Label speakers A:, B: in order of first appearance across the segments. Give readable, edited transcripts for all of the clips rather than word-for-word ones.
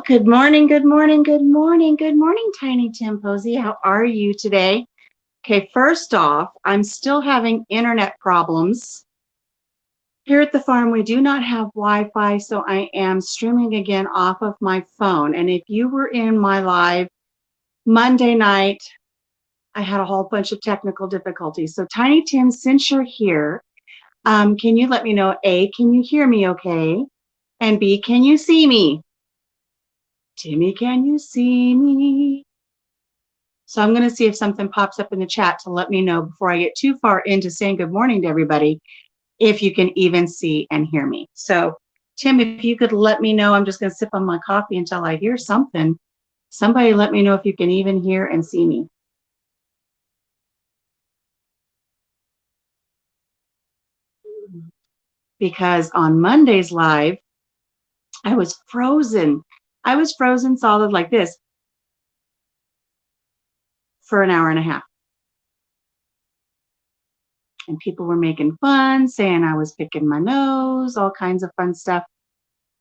A: Good morning, good morning, good morning, good morning, Tiny Tim Posey. How are you today? Okay, first off, I'm still having internet problems. Here at the farm, we do not have Wi-Fi, so I am streaming again off of my phone. And if you were in my live Monday night, I had a whole bunch of technical difficulties. So Tiny Tim, since you're here, can you let me know, A, can you hear me okay? And B, can you see me? Timmy, can you see me? So I'm going to see if something pops up in the chat to let me know before I get too far into saying good morning to everybody, if you can even see and hear me. So Tim, if you could let me know, I'm just going to sip on my coffee until I hear something. Somebody let me know if you can even hear and see me. Because on Monday's live, I was frozen. I was frozen solid like this for an hour and a half. And people were making fun, saying I was picking my nose, all kinds of fun stuff.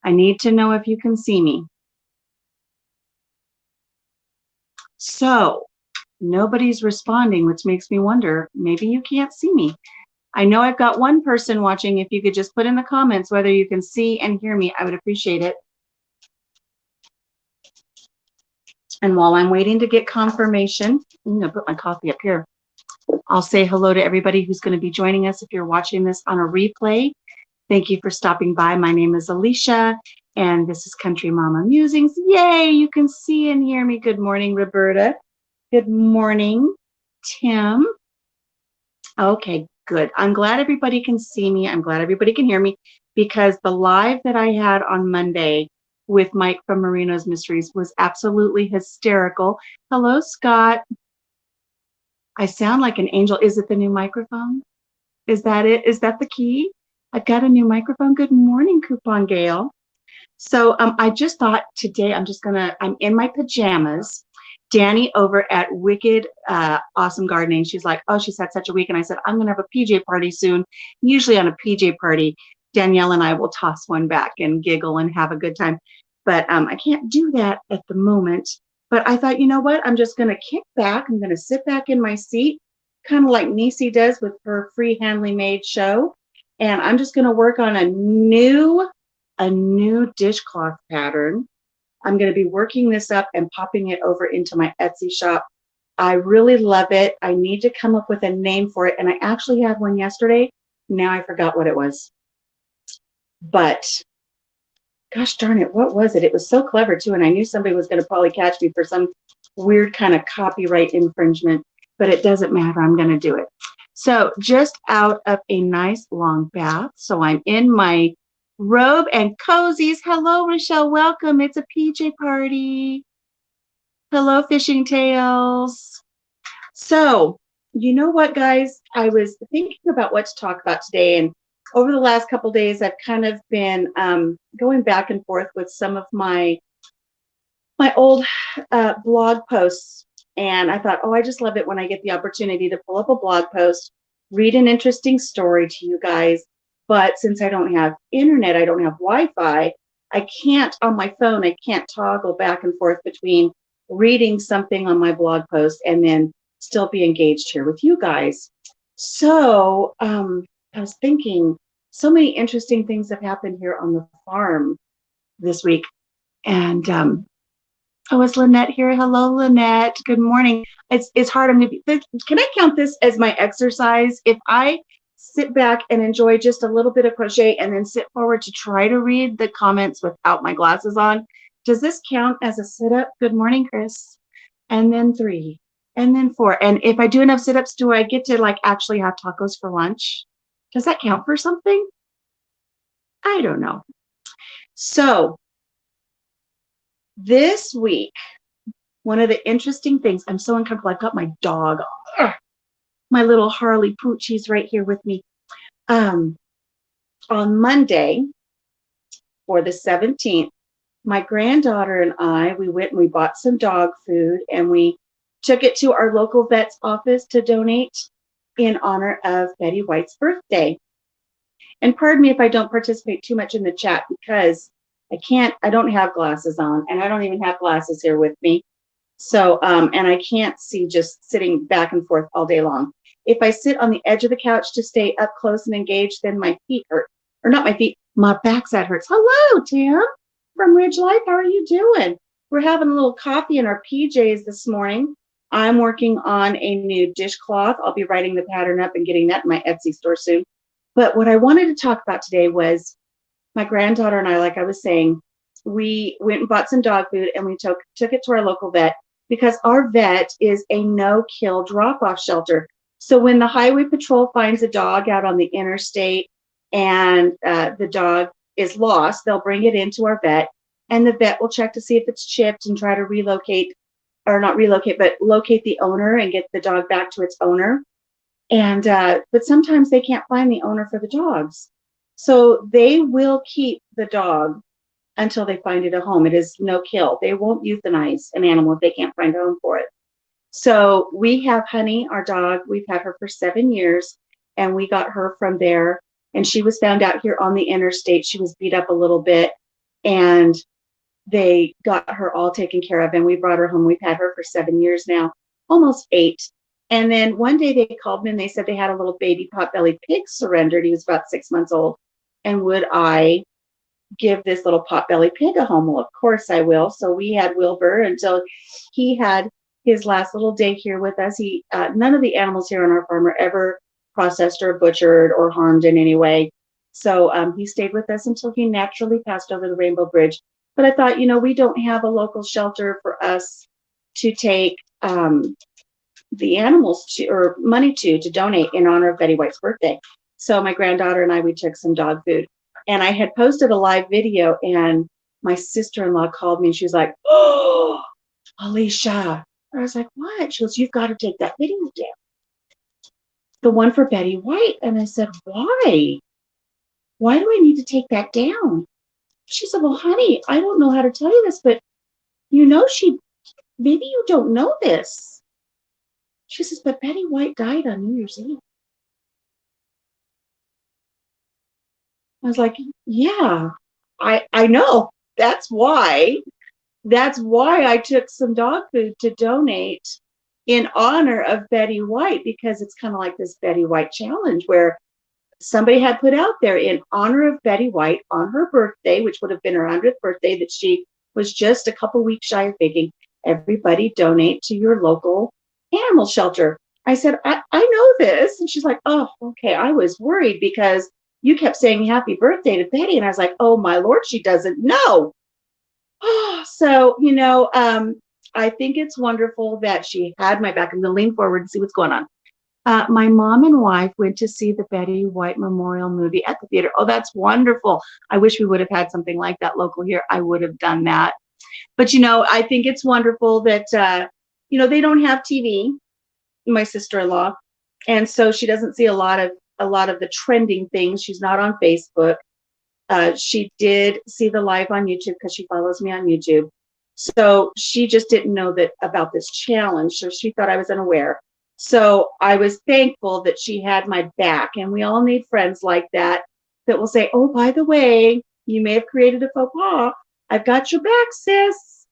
A: I need to know if you can see me. So nobody's responding, which makes me wonder, maybe you can't see me. I know I've got one person watching. If you could just put in the comments whether you can see and hear me, I would appreciate it. And while I'm waiting to get confirmation, I'm going to put my coffee up here. I'll say hello to everybody who's going to be joining us. If you're watching this on a replay, thank you for stopping by. My name is Alicia, and this is Country Mama Musings. Yay, you can see and hear me. Good morning, Roberta. Good morning, Tim. Okay, good. I'm glad everybody can see me. I'm glad everybody can hear me, because the live that I had on Monday with Mike from Marino's Mysteries was absolutely hysterical. Hello, Scott. I sound like an angel. Is it the new microphone? Is that it? Is that the key? I've got a new microphone. Good morning, Coupon Gail. So I just thought today I'm in my pajamas. Danny over at Wicked Awesome Gardening, she's like, oh, she's had such a week. And I said, I'm going to have a PJ party soon. Usually on a PJ party, Danielle and I will toss one back and giggle and have a good time. But I can't do that at the moment. But I thought, you know what? I'm just going to kick back. I'm going to sit back in my seat, kind of like Niecy does with her Free Handly Made show. And I'm just going to work on a new dishcloth pattern. I'm going to be working this up and popping it over into my Etsy shop. I really love it. I need to come up with a name for it. And I actually had one yesterday. Now I forgot what it was. But gosh darn it, what was it? It was so clever too. And I knew somebody was going to probably catch me for some weird kind of copyright infringement, but it doesn't matter. I'm going to do it. So just out of a nice long bath. So I'm in my robe and cozies. Hello, Rochelle. Welcome. It's a PJ party. Hello, Fishing Tales. So, you know what, guys? I was thinking about what to talk about today, and over the last couple of days, I've kind of been going back and forth with some of my old blog posts, and I thought, oh, I just love it when I get the opportunity to pull up a blog post, read an interesting story to you guys. But since I don't have internet, I don't have Wi-Fi, I can't, on my phone, I can't toggle back and forth between reading something on my blog post and then still be engaged here with you guys. So I was thinking, so many interesting things have happened here on the farm this week. And oh, is Lynette here? Hello, Lynette. Good morning. It's hard. Can I count this as my exercise? If I sit back and enjoy just a little bit of crochet and then sit forward to try to read the comments without my glasses on, does this count as a sit-up? Good morning, Chris. And then 3, and then 4. And if I do enough sit-ups, do I get to like actually have tacos for lunch? Does that count for something? I don't know. So this week, one of the interesting things, I'm so uncomfortable. I've got my dog, my little Harley Poochie's right here with me. On Monday, for the 17th, my granddaughter and I, we went and we bought some dog food and we took it to our local vet's office to donate in honor of Betty White's birthday. And pardon me if I don't participate too much in the chat, because I don't have glasses on, and I don't even have glasses here with me. So, and I can't see just sitting back and forth all day long. If I sit on the edge of the couch to stay up close and engaged, then my feet hurt. Or not my feet, my backside hurts. Hello, Tim from Ridge Life. How are you doing? We're having a little coffee in our PJs this morning. I'm working on a new dishcloth. I'll be writing the pattern up and getting that in my Etsy store soon. But what I wanted to talk about today was my granddaughter and I, like I was saying, we went and bought some dog food and we took it to our local vet because our vet is a no-kill drop-off shelter. So when the highway patrol finds a dog out on the interstate and the dog is lost, they'll bring it into our vet, and the vet will check to see if it's chipped and try to relocate, or not relocate, but locate the owner and get the dog back to its owner. And but sometimes they can't find the owner for the dogs. So they will keep the dog until they find it a home. It is no kill. They won't euthanize an animal if they can't find a home for it. So we have Honey, our dog. We've had her for 7 years, and we got her from there. And she was found out here on the interstate. She was beat up a little bit, and they got her all taken care of, and we brought her home. We've had her for 7 years now, almost 8. And then one day they called me and they said they had a little baby potbelly pig surrendered. He was about 6 months old. And would I give this little potbelly pig a home? Well, of course I will. So we had Wilbur until he had his last little day here with us. None of the animals here on our farm are ever processed or butchered or harmed in any way. So he stayed with us until he naturally passed over the Rainbow Bridge. But I thought, we don't have a local shelter for us to take the animals to, or money to donate in honor of Betty White's birthday. So my granddaughter and I, we took some dog food. And I had posted a live video, and my sister-in-law called me and she was like, "Oh, Alicia." I was like, "What?" She goes, "You've got to take that video down. The one for Betty White." And I said, "Why? Why do I need to take that down?" She said, "Well, honey, I don't know how to tell you this, but maybe you don't know this." She says, "But Betty White died on New Year's Eve." I was like, "Yeah, I know. That's why I took some dog food to donate in honor of Betty White, because it's kind of like this Betty White challenge where somebody had put out there in honor of Betty White on her birthday, which would have been her 100th birthday that she was just a couple weeks shy of making. Everybody donate to your local animal shelter. I said, I know this. And she's like, "Oh, okay." I was worried because you kept saying happy birthday to Betty. And I was like, "Oh my Lord, she doesn't know." So, I think it's wonderful that she had my back. I'm going to lean forward and see what's going on. My mom and wife went to see the Betty White Memorial movie at the theater. Oh, that's wonderful. I wish we would have had something like that local here. I would have done that. But, I think it's wonderful that, they don't have TV, my sister-in-law. And so she doesn't see a lot of the trending things. She's not on Facebook. She did see the live on YouTube because she follows me on YouTube. So she just didn't know about this challenge. So she thought I was unaware. So I was thankful that she had my back. And we all need friends like that will say, "Oh, by the way, you may have created a faux pas. I've got your back, sis.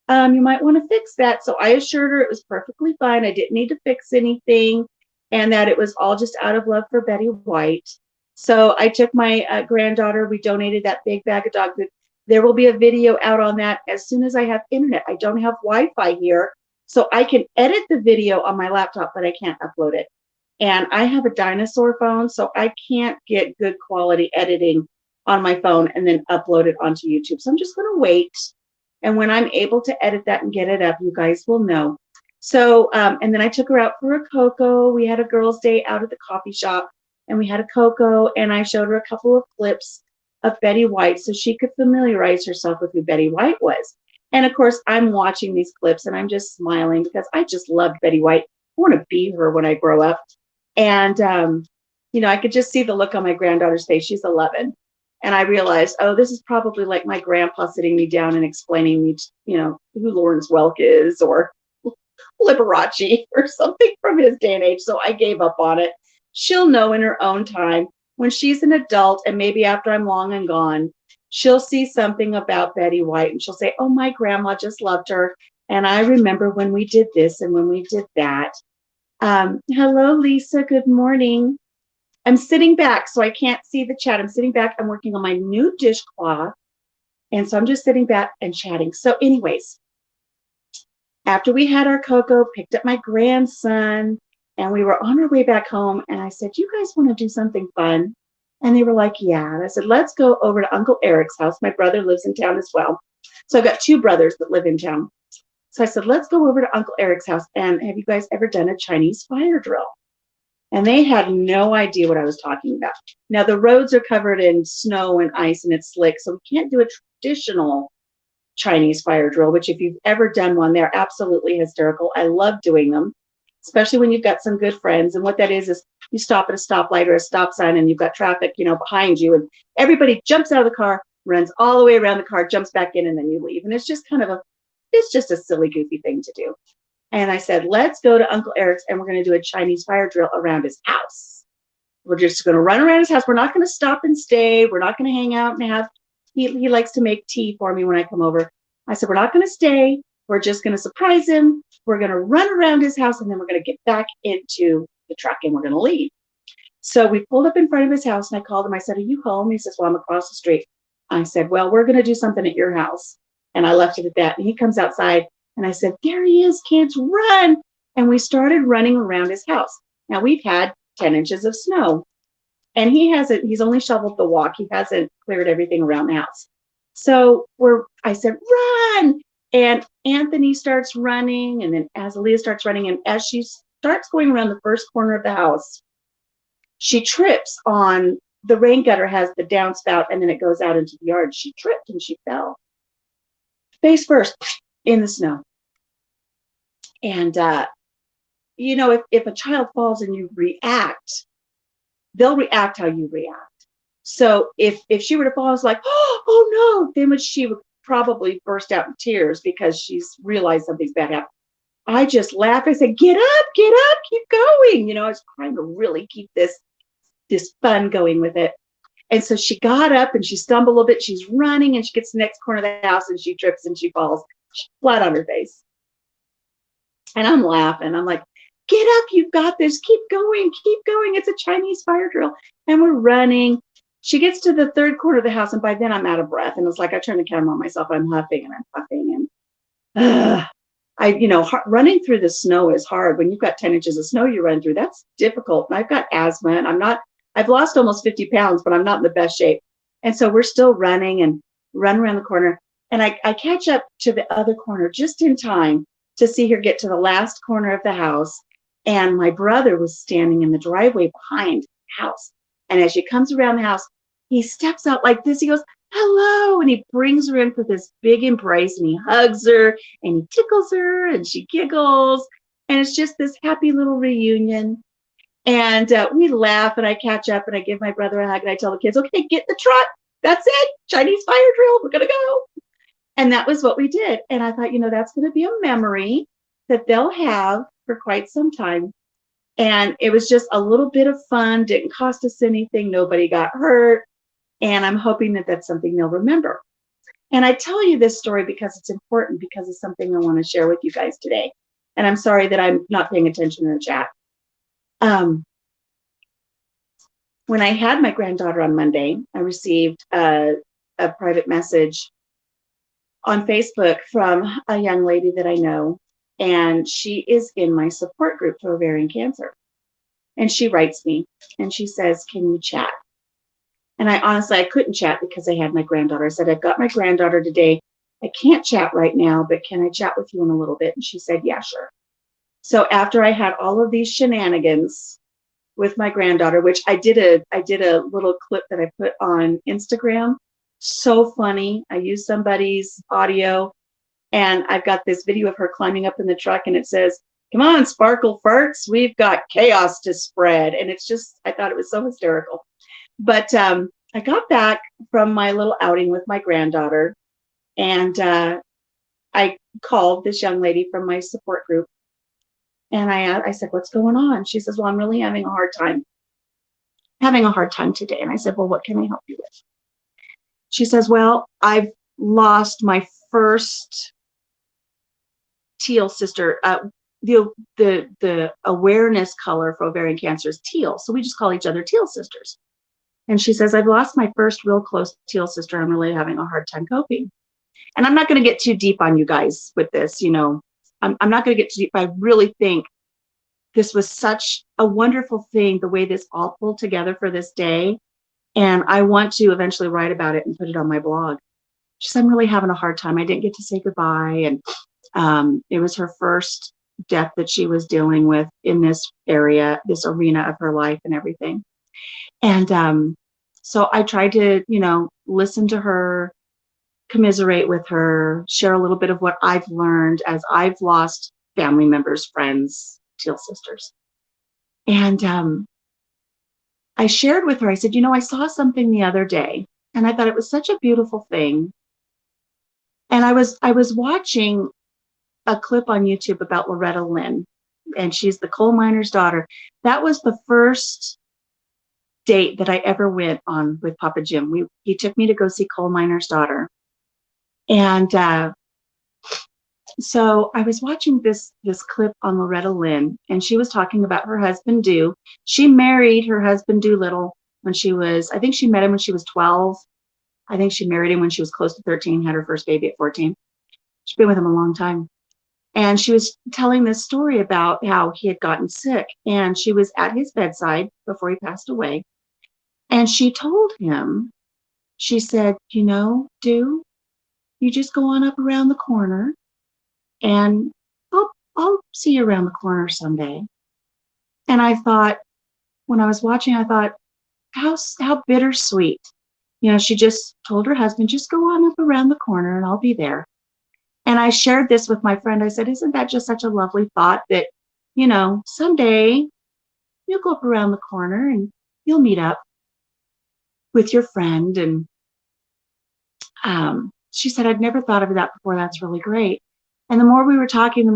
A: You might want to fix that." So I assured her it was perfectly fine. I didn't need to fix anything, and that it was all just out of love for Betty White. So I took my granddaughter. We donated that big bag of dog food. There will be a video out on that as soon as I have internet. I don't have Wi-Fi here, so I can edit the video on my laptop, but I can't upload it. And I have a dinosaur phone, so I can't get good quality editing on my phone and then upload it onto YouTube. So I'm just going to wait. And when I'm able to edit that and get it up, you guys will know. So, and then I took her out for a cocoa. We had a girls' day out at the coffee shop, and we had a cocoa, and I showed her a couple of clips of Betty White so she could familiarize herself with who Betty White was. And of course, I'm watching these clips and I'm just smiling because I just loved Betty White. I want to be her when I grow up. And, I could just see the look on my granddaughter's face. She's 11. And I realized, oh, this is probably like my grandpa sitting me down and explaining me, who Lawrence Welk is, or Liberace or something from his day and age. So I gave up on it. She'll know in her own time when she's an adult, and maybe after I'm long and gone, she'll see something about Betty White and she'll say, oh, my grandma just loved her. And I remember when we did this and when we did that. Hello, Lisa. Good morning. I'm sitting back, so I can't see the chat. I'm sitting back. I'm working on my new dishcloth. And so I'm just sitting back and chatting. So anyways, after we had our cocoa, picked up my grandson, and we were on our way back home. And I said, you guys want to do something fun? And they were like, yeah. And I said, let's go over to Uncle Eric's house. My brother lives in town as well. So I've got two brothers that live in town. So I said, let's go over to Uncle Eric's house. And have you guys ever done a Chinese fire drill? And they had no idea what I was talking about. Now, the roads are covered in snow and ice and it's slick, so we can't do a traditional Chinese fire drill, which if you've ever done one, they're absolutely hysterical. I love doing them, especially when you've got some good friends. And what that is you stop at a stoplight or a stop sign and you've got traffic, behind you, and everybody jumps out of the car, runs all the way around the car, jumps back in, and then you leave. And it's just it's just a silly, goofy thing to do. And I said, let's go to Uncle Eric's and we're going to do a Chinese fire drill around his house. We're just going to run around his house. We're not going to stop and stay. We're not going to hang out and have, he likes to make tea for me when I come over. I said, we're not going to stay. We're just going to surprise him. We're going to run around his house and then we're going to get back into the truck and we're going to leave. So we pulled up in front of his house and I called him. I said, are you home? He says, well, I'm across the street. I said, well, we're going to do something at your house. And I left it at that. And he comes outside and I said, there he is, kids, run. And we started running around his house. Now we've had 10 inches of snow and he's only shoveled the walk. He hasn't cleared everything around the house. So I said, run. And Anthony starts running. And then Azalea starts running. And as she starts going around the first corner of the house, she trips on the rain gutter has the downspout and then it goes out into the yard. She tripped and she fell face first in the snow. And, if a child falls and you react, they'll react how you react. So if she were to fall, I was like, oh no, then she would probably burst out in tears because she's realized something's bad happened. I just laughed. I said, get up, keep going. I was trying to really keep this fun going with it. And so she got up and she stumbled a little bit. She's running and she gets to the next corner of the house and she trips and she falls flat on her face. And I'm laughing. I'm like, get up, you've got this. Keep going. It's a Chinese fire drill. And we're running. She gets to the third corner of the house and by then I'm out of breath. And it's like I turn the camera on myself. I'm huffing and I'm puffing. And running through the snow is hard. When you've got 10 inches of snow you run through, that's difficult. And I've got asthma and I've lost almost 50 pounds, but I'm not in the best shape. And so we're still running and run around the corner. And I catch up to the other corner just in time to see her get to the last corner of the house. And my brother was standing in the driveway behind the house. And as she comes around the house, he steps out like this. He goes, hello. And he brings her in for this big embrace and he hugs her and he tickles her and she giggles. And it's just this happy little reunion. And we laugh and I catch up and I give my brother a hug and I tell the kids, okay, get in the truck. That's it. Chinese fire drill. We're going to go. And that was what we did. And I thought, that's going to be a memory that they'll have for quite some time. And it was just a little bit of fun. Didn't cost us anything. Nobody got hurt. And I'm hoping that that's something they'll remember. And I tell you this story because it's important, because it's something I want to share with you guys today. And I'm sorry that I'm not paying attention in the chat. When I had my granddaughter on Monday, I received a private message on Facebook from a young lady that I know, and she is in my support group for ovarian cancer. And she writes me and she says, can you chat? And I couldn't chat because I had my granddaughter. I said, I've got my granddaughter today. I can't chat right now, but can I chat with you in a little bit? And she said, yeah, sure. So after I had all of these shenanigans with my granddaughter, which I did a little clip that I put on Instagram. So funny. I used somebody's audio and I've got this video of her climbing up in the truck and it says, come on, Sparkle Farts, we've got chaos to spread. And it's just, I thought it was so hysterical. But I got back from my little outing with my granddaughter and I called this young lady from my support group. And I said, what's going on? She says, well, I'm really having a hard time today. And I said, well, what can I help you with? she says, well, I've lost my first teal sister. The awareness color for ovarian cancer is teal. So we just call each other teal sisters. And she says, I've lost my first real close teal sister. I'm really having a hard time coping. And I'm not going to get too deep on you guys with this. I'm not going to get too deep. I really think this was such a wonderful thing, the way this all pulled together for this day. And I want to eventually write about it and put it on my blog. She said, I'm really having a hard time. I didn't get to say goodbye. And it was her first death that she was dealing with in this area, this arena of her life and everything. And so I tried to, listen to her, commiserate with her, share a little bit of what I've learned as I've lost family members, friends, teal sisters. And I shared with her, I said, I saw something the other day and I thought it was such a beautiful thing. And I was watching a clip on YouTube about Loretta Lynn, and she's the coal miner's daughter. That was the first date that I ever went on with Papa Jim. He took me to go see Coal Miner's Daughter. And so I was watching this clip on Loretta Lynn, and she was talking about her husband, Dew. She married her husband, Doolittle, when I think she met him when she was 12. I think she married him when she was close to 13, had her first baby at 14. She's been with him a long time. And she was telling this story about how he had gotten sick, and she was at his bedside before he passed away. And she told him, she said, Dew, you just go on up around the corner and I'll see you around the corner someday. And I thought, when I was watching, I thought, how bittersweet. She just told her husband, just go on up around the corner and I'll be there. And I shared this with my friend. I said, isn't that just such a lovely thought that, someday you'll go up around the corner and you'll meet up with your friend. And she said, I'd never thought of that before. That's really great. And the more we were talking,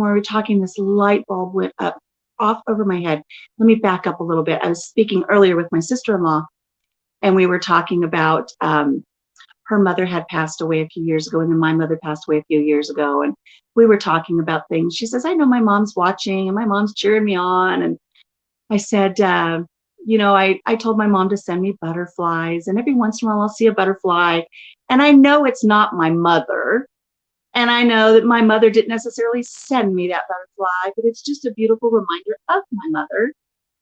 A: this light bulb went up off over my head. Let me back up a little bit. I was speaking earlier with my sister-in-law, and we were talking about her mother had passed away a few years ago, and then my mother passed away a few years ago. And we were talking about things. She says, I know my mom's watching and my mom's cheering me on. And I said, I told my mom to send me butterflies, and every once in a while I'll see a butterfly. And I know it's not my mother. And I know that my mother didn't necessarily send me that butterfly, but it's just a beautiful reminder of my mother.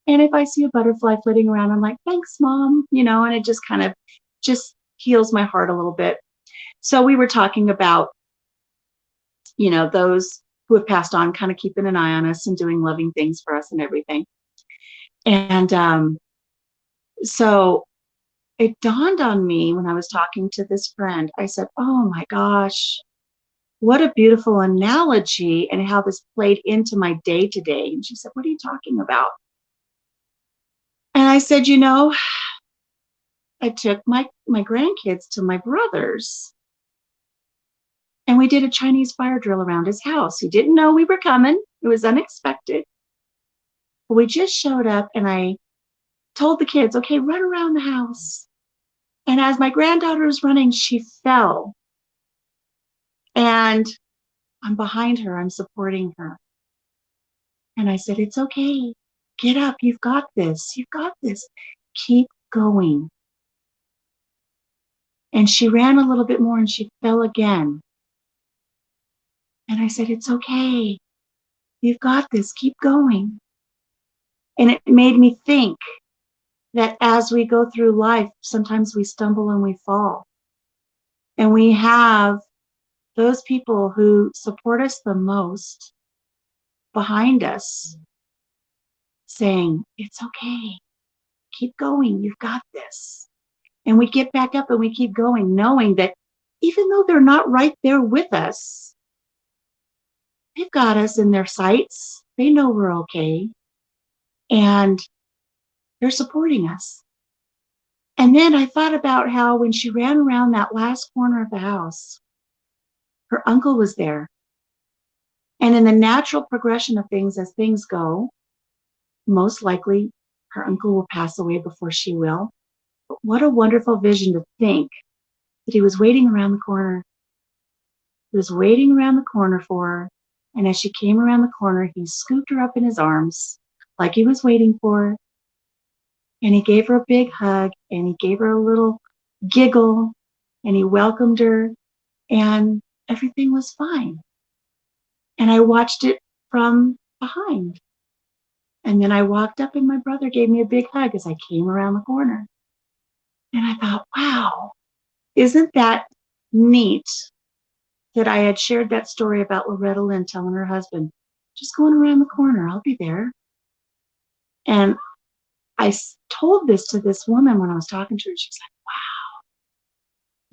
A: And if I see a butterfly flitting around, I'm like, thanks, Mom, and it just kind of just heals my heart a little bit. So we were talking about, those who have passed on, kind of keeping an eye on us and doing loving things for us and everything. And so it dawned on me when I was talking to this friend, I said, oh my gosh, what a beautiful analogy, and how this played into my day to day. And she said, what are you talking about? And I said, I took my grandkids to my brother's, and we did a Chinese fire drill around his house. He didn't know we were coming. It was unexpected. But we just showed up, and I told the kids, okay, run around the house. And as my granddaughter was running, she fell. And I'm behind her. I'm supporting her. And I said, it's okay. Get up. You've got this. You've got this. Keep going. And she ran a little bit more and she fell again. And I said, it's okay. You've got this. Keep going. And it made me think that as we go through life, sometimes we stumble and we fall. And we have those people who support us the most behind us saying, it's okay. Keep going. You've got this. And we get back up and we keep going, knowing that even though they're not right there with us, they've got us in their sights. They know we're okay. And they're supporting us. And then I thought about how when she ran around that last corner of the house, her uncle was there. And in the natural progression of things, as things go, most likely her uncle will pass away before she will. But what a wonderful vision to think that he was waiting around the corner. He was waiting around the corner for her. And as she came around the corner, he scooped her up in his arms like he was waiting for her. And he gave her a big hug and he gave her a little giggle and he welcomed her and everything was fine. And I watched it from behind. And then I walked up and my brother gave me a big hug as I came around the corner. And I thought, wow, isn't that neat that I had shared that story about Loretta Lynn telling her husband, just going around the corner, I'll be there. And I told this to this woman when I was talking to her. She was like,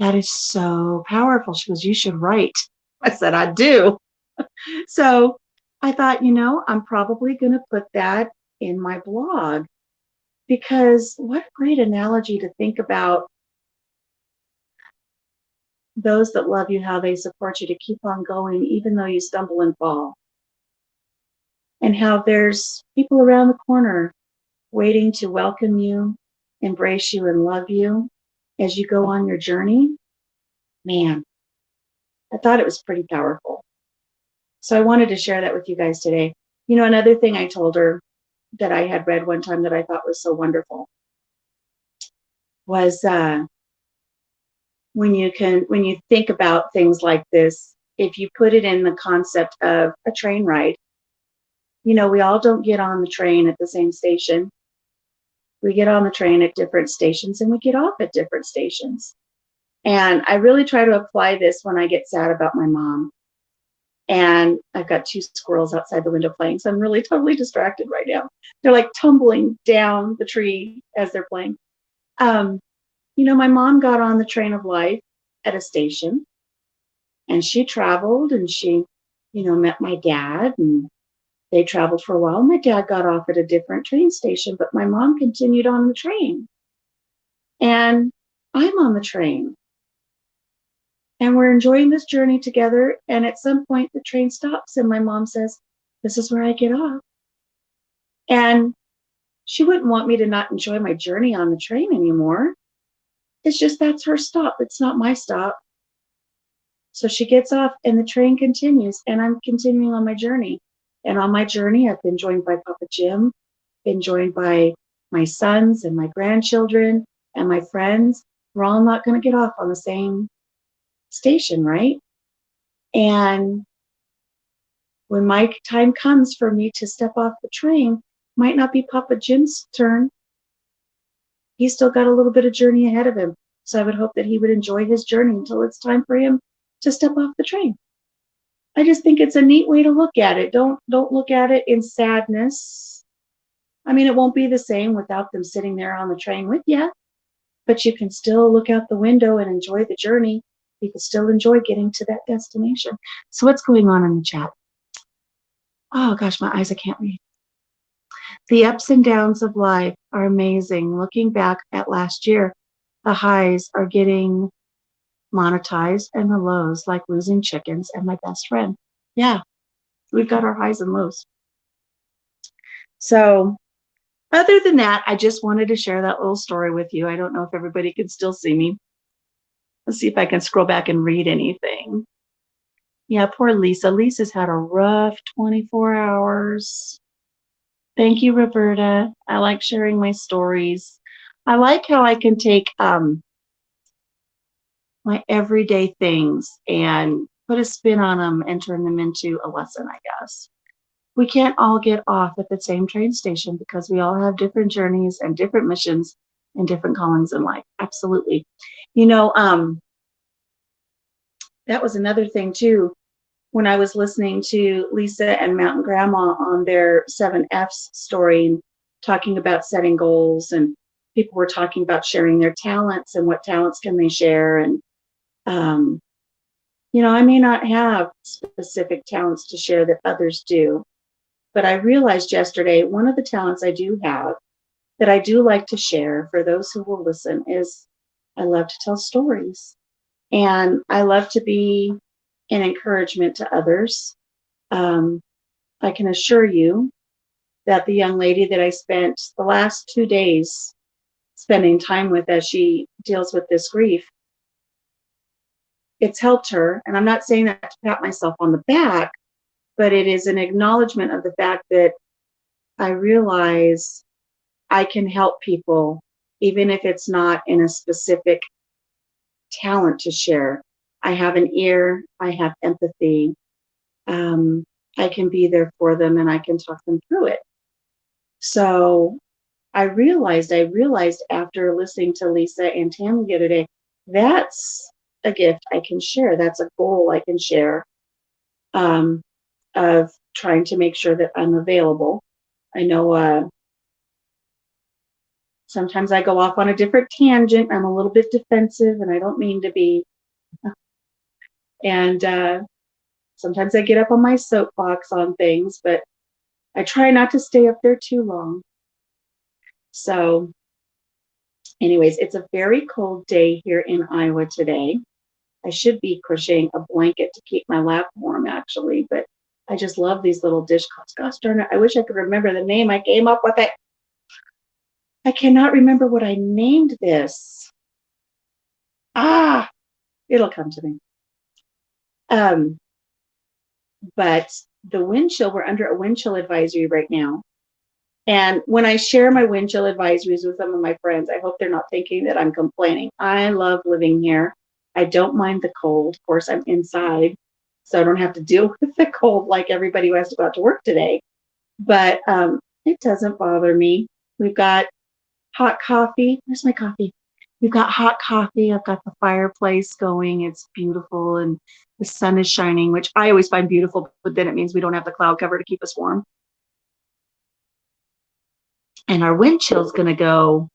A: wow, that is so powerful. She goes, you should write. I said, I do. So I thought, I'm probably going to put that in my blog because what a great analogy to think about those that love you, how they support you to keep on going, even though you stumble and fall. And how there's people around the corner waiting to welcome you, embrace you, and love you as you go on your journey. Man, I thought it was pretty powerful. So I wanted to share that with you guys today. Another thing I told her that I had read one time that I thought was so wonderful was when you think about things like this, if you put it in the concept of a train ride, we all don't get on the train at the same station. We get on the train at different stations and we get off at different stations. And I really try to apply this when I get sad about my mom. And I've got 2 squirrels outside the window playing, so I'm really totally distracted right now. They're like tumbling down the tree as they're playing. My mom got on the train of life at a station and she traveled and she, met my dad and they traveled for a while. My dad got off at a different train station, but my mom continued on the train. And I'm on the train. And we're enjoying this journey together. And at some point, the train stops and my mom says, this is where I get off. And she wouldn't want me to not enjoy my journey on the train anymore. It's just that's her stop. It's not my stop. So she gets off and the train continues and I'm continuing on my journey. And on my journey, I've been joined by Papa Jim, been joined by my sons and my grandchildren and my friends. We're all not going to get off on the same station, right? And when my time comes for me to step off the train, might not be Papa Jim's turn. He's still got a little bit of journey ahead of him. So I would hope that he would enjoy his journey until it's time for him to step off the train. I just think it's a neat way to look at it. Don't look at it in sadness. I mean, it won't be the same without them sitting there on the train with you, but you can still look out the window and enjoy the journey. You can still enjoy getting to that destination. So what's going on in the chat? Oh gosh, my eyes, I can't read. The ups and downs of life are amazing. Looking back at last year, the highs are getting monetized and the lows, like losing chickens and my best friend. Yeah, we've got our highs and lows. So other than that, I just wanted to share that little story with you. I don't know if everybody can still see me. Let's see if I can scroll back and read anything. Yeah, poor Lisa. Lisa's had a rough 24 hours. Thank you, Roberta. I like sharing my stories. I like how I can take my everyday things and put a spin on them and turn them into a lesson, I guess. We can't all get off at the same train station because we all have different journeys and different missions and different callings in life. Absolutely. That was another thing too. When I was listening to Lisa and Mountain Grandma on their 7Fs story and talking about setting goals, and people were talking about sharing their talents and what talents can they share. And, I may not have specific talents to share that others do, but I realized yesterday one of the talents I do have that I do like to share for those who will listen is I love to tell stories. And I love to be an encouragement to others. I can assure you that the young lady that I spent the last 2 days spending time with as she deals with this grief, it's helped her. And I'm not saying that to pat myself on the back, but it is an acknowledgement of the fact that I realize I can help people, even if it's not in a specific talent to share. I have an ear, I have empathy. I can be there for them and I can talk them through it. So I realized after listening to Lisa and Tammy the other day, that's a gift I can share. That's a goal I can share, of trying to make sure that I'm available. I know sometimes I go off on a different tangent. I'm a little bit defensive and I don't mean to be. And sometimes I get up on my soapbox on things, but I try not to stay up there too long. So anyways, it's a very cold day here in Iowa today. I should be crocheting a blanket to keep my lap warm, actually, but I just love these little dishcloths. Gosh darn it, I wish I could remember the name. I came up with it. I cannot remember what I named this. It'll come to me. But the wind chill, we're under a wind chill advisory right now. And when I share my wind chill advisories with some of my friends, I hope they're not thinking that I'm complaining. I love living here. I don't mind the cold. Of course, I'm inside, so I don't have to deal with the cold like everybody who has to go out to work today. But it doesn't bother me. We've got hot coffee. Where's my coffee? We've got hot coffee. I've got the fireplace going. It's beautiful, and the sun is shining, which I always find beautiful, but then it means we don't have the cloud cover to keep us warm. And our wind chill is going to go,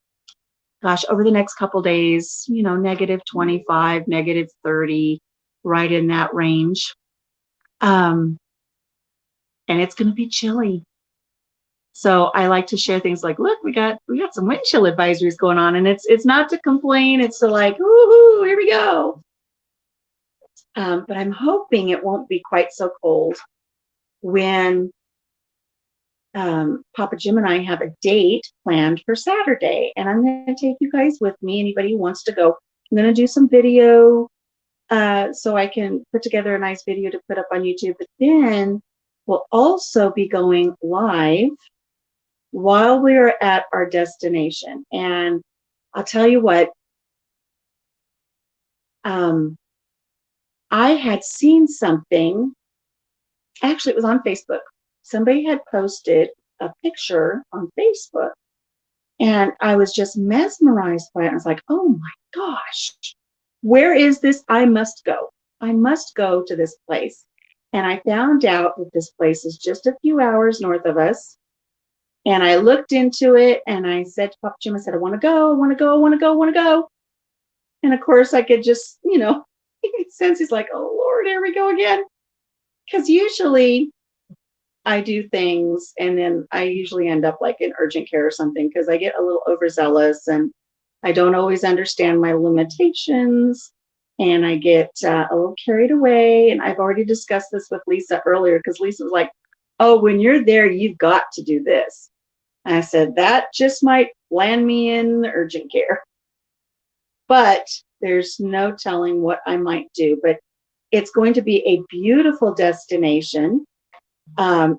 A: gosh, over the next couple days, -25, -30, right in that range. And it's going to be chilly. So I like to share things like, look, we got some wind chill advisories going on, and it's not to complain. It's to like, woohoo, here we go. But I'm hoping it won't be quite so cold when Papa Jim and I have a date planned for Saturday, and I'm going to take you guys with me. Anybody who wants to go, I'm going to do some video so I can put together a nice video to put up on YouTube. But then we'll also be going live while we're at our destination. And I'll tell you what, I had seen something. Actually, it was on Facebook. Somebody had posted a picture on Facebook, and I was just mesmerized by it. I was like, oh my gosh, where is this? I must go. I must go to this place. And I found out that this place is just a few hours north of us. And I looked into it, and I said to Papa Jim, I said, I want to go, I want to go, I want to go, I want to go. And of course, I could just, sense he's like, oh Lord, here we go again. Because usually I do things, and then I usually end up like in urgent care or something, because I get a little overzealous and I don't always understand my limitations, and I get a little carried away. And I've already discussed this with Lisa earlier, because Lisa was like, oh, when you're there, you've got to do this. And I said, that just might land me in urgent care. But there's no telling what I might do. But it's going to be a beautiful destination. And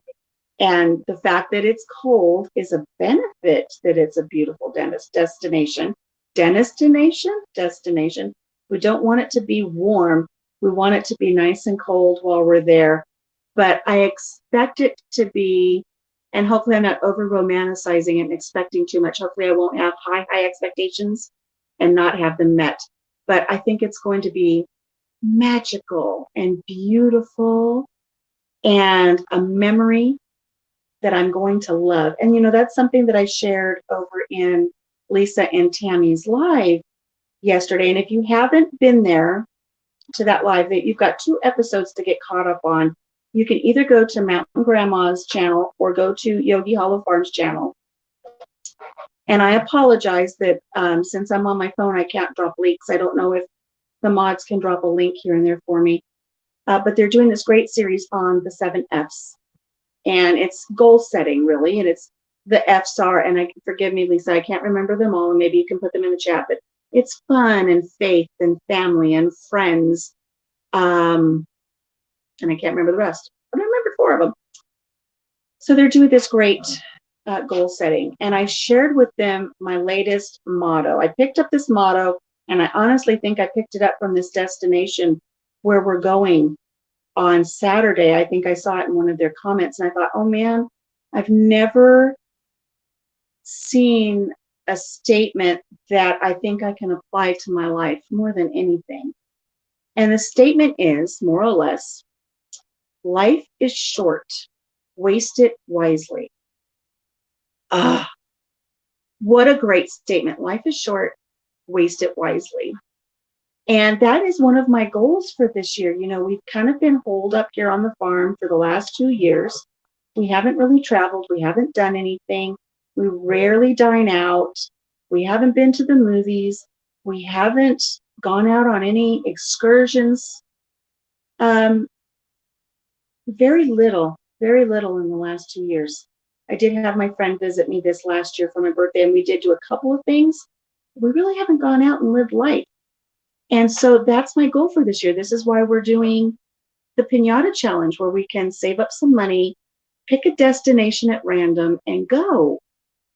A: the fact that it's cold is a benefit that it's a beautiful destination. Destination. We don't want it to be warm. We want it to be nice and cold while we're there. But I expect it to be, and hopefully I'm not over romanticizing it and expecting too much. Hopefully I won't have high expectations and not have them met. But I think it's going to be magical and beautiful and a memory that I'm going to love. And that's something that I shared over in Lisa and Tammy's live yesterday. And if you haven't been there to that live, that you've got 2 episodes to get caught up on. You can either go to Mountain Grandma's channel or go to Yogi Hollow Farms channel. And I apologize that since I'm on my phone, I can't drop links. I don't know if the mods can drop a link here and there for me. But they're doing this great series on the 7 F's. And it's goal setting, really. And it's the F's are, and forgive me, Lisa, I can't remember them all. And maybe you can put them in the chat. But it's fun and faith and family and friends And I can't remember the rest, but I remember 4 of them. So they're doing this great goal setting. And I shared with them my latest motto. I picked up this motto, and I honestly think I picked it up from this destination where we're going on Saturday. I think I saw it in one of their comments, and I thought, oh man, I've never seen a statement that I think I can apply to my life more than anything. And the statement is, more or less, life is short, waste it wisely. Ah, what a great statement. Life is short, waste it wisely. And that is one of my goals for this year. You know, we've kind of been holed up here on the farm for the last 2 years. We haven't really traveled. We haven't done anything. We rarely dine out. We haven't been to the movies. We haven't gone out on any excursions. Very little in the last 2 years. I did have my friend visit me this last year for my birthday, and we did do a couple of things. We really haven't gone out and lived life. And so that's my goal for this year. This is why we're doing the Pinata Challenge, where we can save up some money, pick a destination at random, and go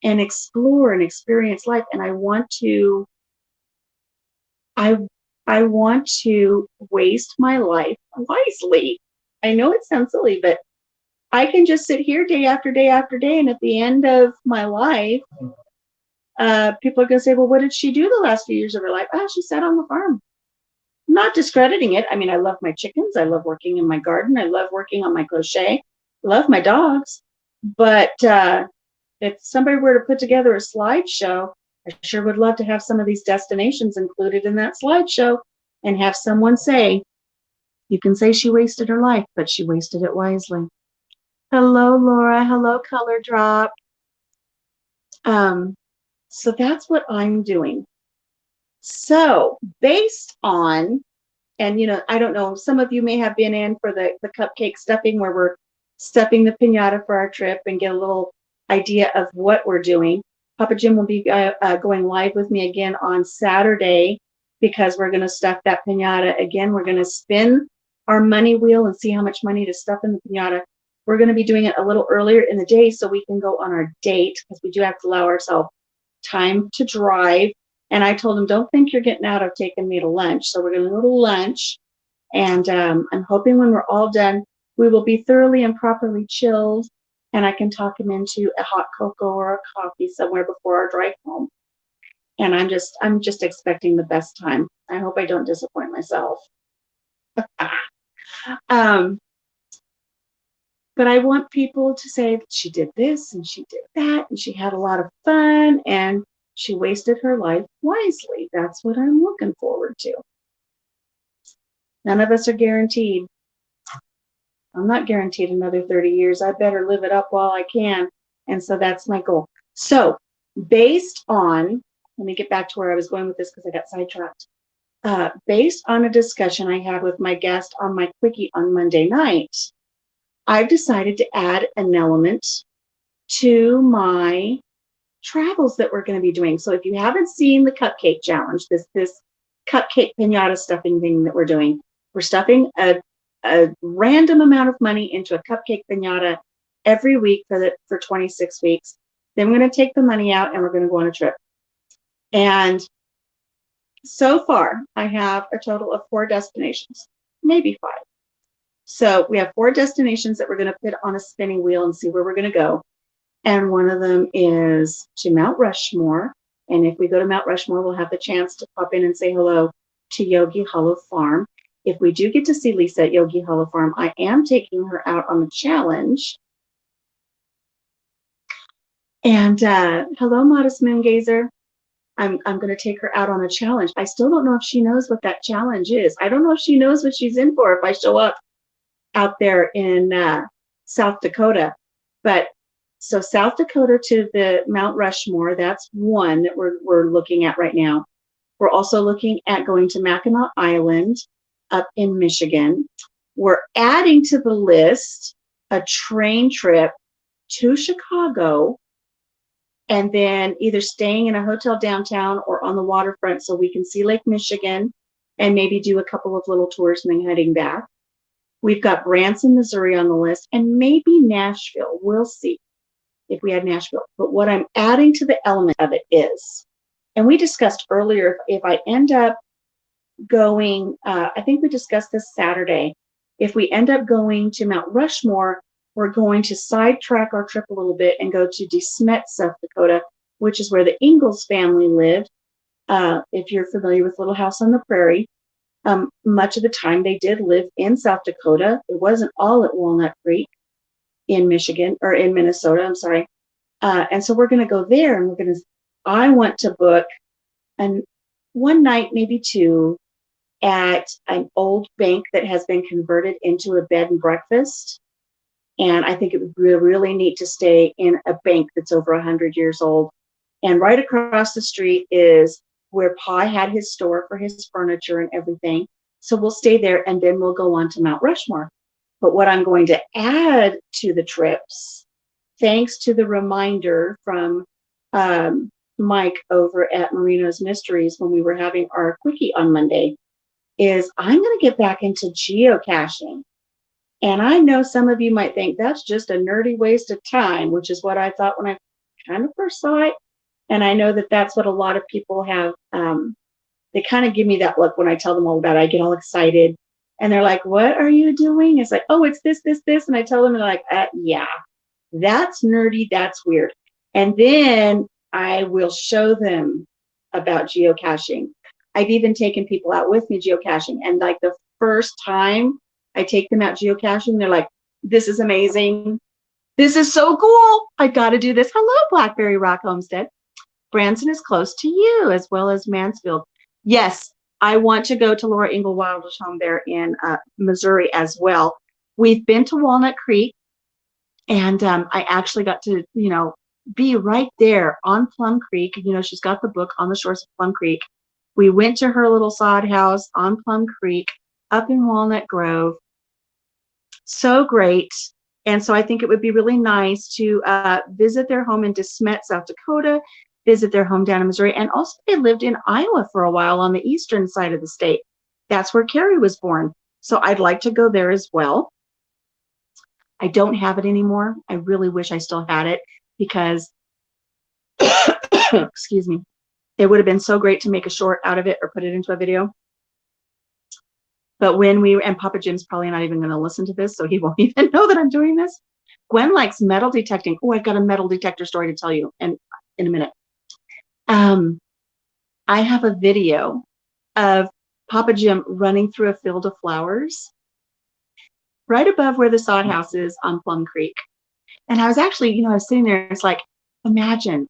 A: and explore and experience life. And I want to waste my life wisely. I know it sounds silly, but I can just sit here day after day after day, and at the end of my life, people are going to say, well, what did she do the last few years of her life? Oh, she sat on the farm. I'm not discrediting it. I mean, I love my chickens. I love working in my garden. I love working on my crochet. I love my dogs. But if somebody were to put together a slideshow, I sure would love to have some of these destinations included in that slideshow and have someone say, you can say she wasted her life, but she wasted it wisely. Hello, Laura. Hello, Color Drop. So that's what I'm doing. So based on, and you know, I don't know, some of you may have been in for the cupcake stuffing, where we're stuffing the piñata for our trip, and get a little idea of what we're doing. Papa Jim will be going live with me again on Saturday, because we're going to stuff that piñata again. We're going to spin our money wheel and see how much money to stuff in the piñata. We're going to be doing it a little earlier in the day so we can go on our date, because we do have to allow ourselves time to drive. And I told him, don't think you're getting out of taking me to lunch. So we're going to go to lunch. And I'm hoping when we're all done, we will be thoroughly and properly chilled, and I can talk him into a hot cocoa or a coffee somewhere before our drive home. And I'm just expecting the best time. I hope I don't disappoint myself. But I want people to say that she did this and she did that and she had a lot of fun and she wasted her life wisely. That's what I'm looking forward to. None of us are guaranteed. I'm not guaranteed another 30 years. I better live it up while I can. And so that's my goal. So based on, let me get back to where I was going with this because I got sidetracked. Based on a discussion I had with my guest on my quickie on Monday night, I've decided to add an element to my travels that we're going to be doing. So if you haven't seen the Cupcake Challenge, this cupcake piñata stuffing thing that we're doing, we're stuffing a random amount of money into a cupcake piñata every week for 26 weeks. Then we're going to take the money out and we're going to go on a trip. And so far, I have a total of 4 destinations, maybe 5. So we have 4 destinations that we're going to put on a spinning wheel and see where we're going to go. And one of them is to Mount Rushmore. And if we go to Mount Rushmore, we'll have the chance to pop in and say hello to Yogi Hollow Farm. If we do get to see Lisa at Yogi Hollow Farm, I am taking her out on the challenge. And hello, Modest Moongazer. I'm going to take her out on a challenge. I still don't know if she knows what that challenge is. I don't know if she knows what she's in for if I show up out there in South Dakota. But so South Dakota to the Mount Rushmore, that's one that we're looking at right now. We're also looking at going to Mackinac Island up in Michigan. We're adding to the list a train trip to Chicago, and then either staying in a hotel downtown or on the waterfront so we can see Lake Michigan and maybe do a couple of little tours and then heading back. We've got Branson, Missouri on the list, and maybe Nashville. We'll see if we had Nashville. But what I'm adding to the element of it is, and we discussed earlier, if I end up going, I think we discussed this Saturday, if we end up going to Mount Rushmore, we're going to sidetrack our trip a little bit and go to De Smet, South Dakota, which is where the Ingalls family lived. If you're familiar with Little House on the Prairie, much of the time they did live in South Dakota. It wasn't all at Walnut Creek in Michigan, or in Minnesota, I'm sorry. And so we're going to go there, and I want to book one night, maybe two, at an old bank that has been converted into a bed and breakfast. And I think it would be really neat to stay in a bank that's over 100 years old. And right across the street is where Pa had his store for his furniture and everything. So we'll stay there, and then we'll go on to Mount Rushmore. But what I'm going to add to the trips, thanks to the reminder from Mike over at Marino's Mysteries when we were having our quickie on Monday, is I'm going to get back into geocaching. And I know some of you might think that's just a nerdy waste of time, which is what I thought when I kind of first saw it. And I know that that's what a lot of people have. They kind of give me that look when I tell them all about it. I get all excited. And they're like, what are you doing? It's like, oh, it's this, this, this. And I tell them, and they're like, yeah, that's nerdy. That's weird. And then I will show them about geocaching. I've even taken people out with me geocaching. And like the first time I take them out geocaching, they're like, this is amazing. This is so cool. I got to do this. Hello, Blackberry Rock Homestead. Branson is close to you, as well as Mansfield. Yes, I want to go to Laura Ingalls Wilder's home there in Missouri as well. We've been to Walnut Creek, and I actually got to, be right there on Plum Creek. She's got the book On the Shores of Plum Creek. We went to her little sod house on Plum Creek up in Walnut Grove. So great. And so I think it would be really nice to visit their home in De Smet, South Dakota, visit their home down in Missouri. And also they lived in Iowa for a while on the eastern side of the state. That's where Carrie was born. So I'd like to go there as well. I don't have it anymore. I really wish I still had it, because, excuse me, it would have been so great to make a short out of it or put it into a video. But and Papa Jim's probably not even going to listen to this, so he won't even know that I'm doing this. Gwen likes metal detecting. Oh, I've got a metal detector story to tell you in a minute. I have a video of Papa Jim running through a field of flowers right above where the sod house is on Plum Creek. And I was actually, I was sitting there, it's like, imagine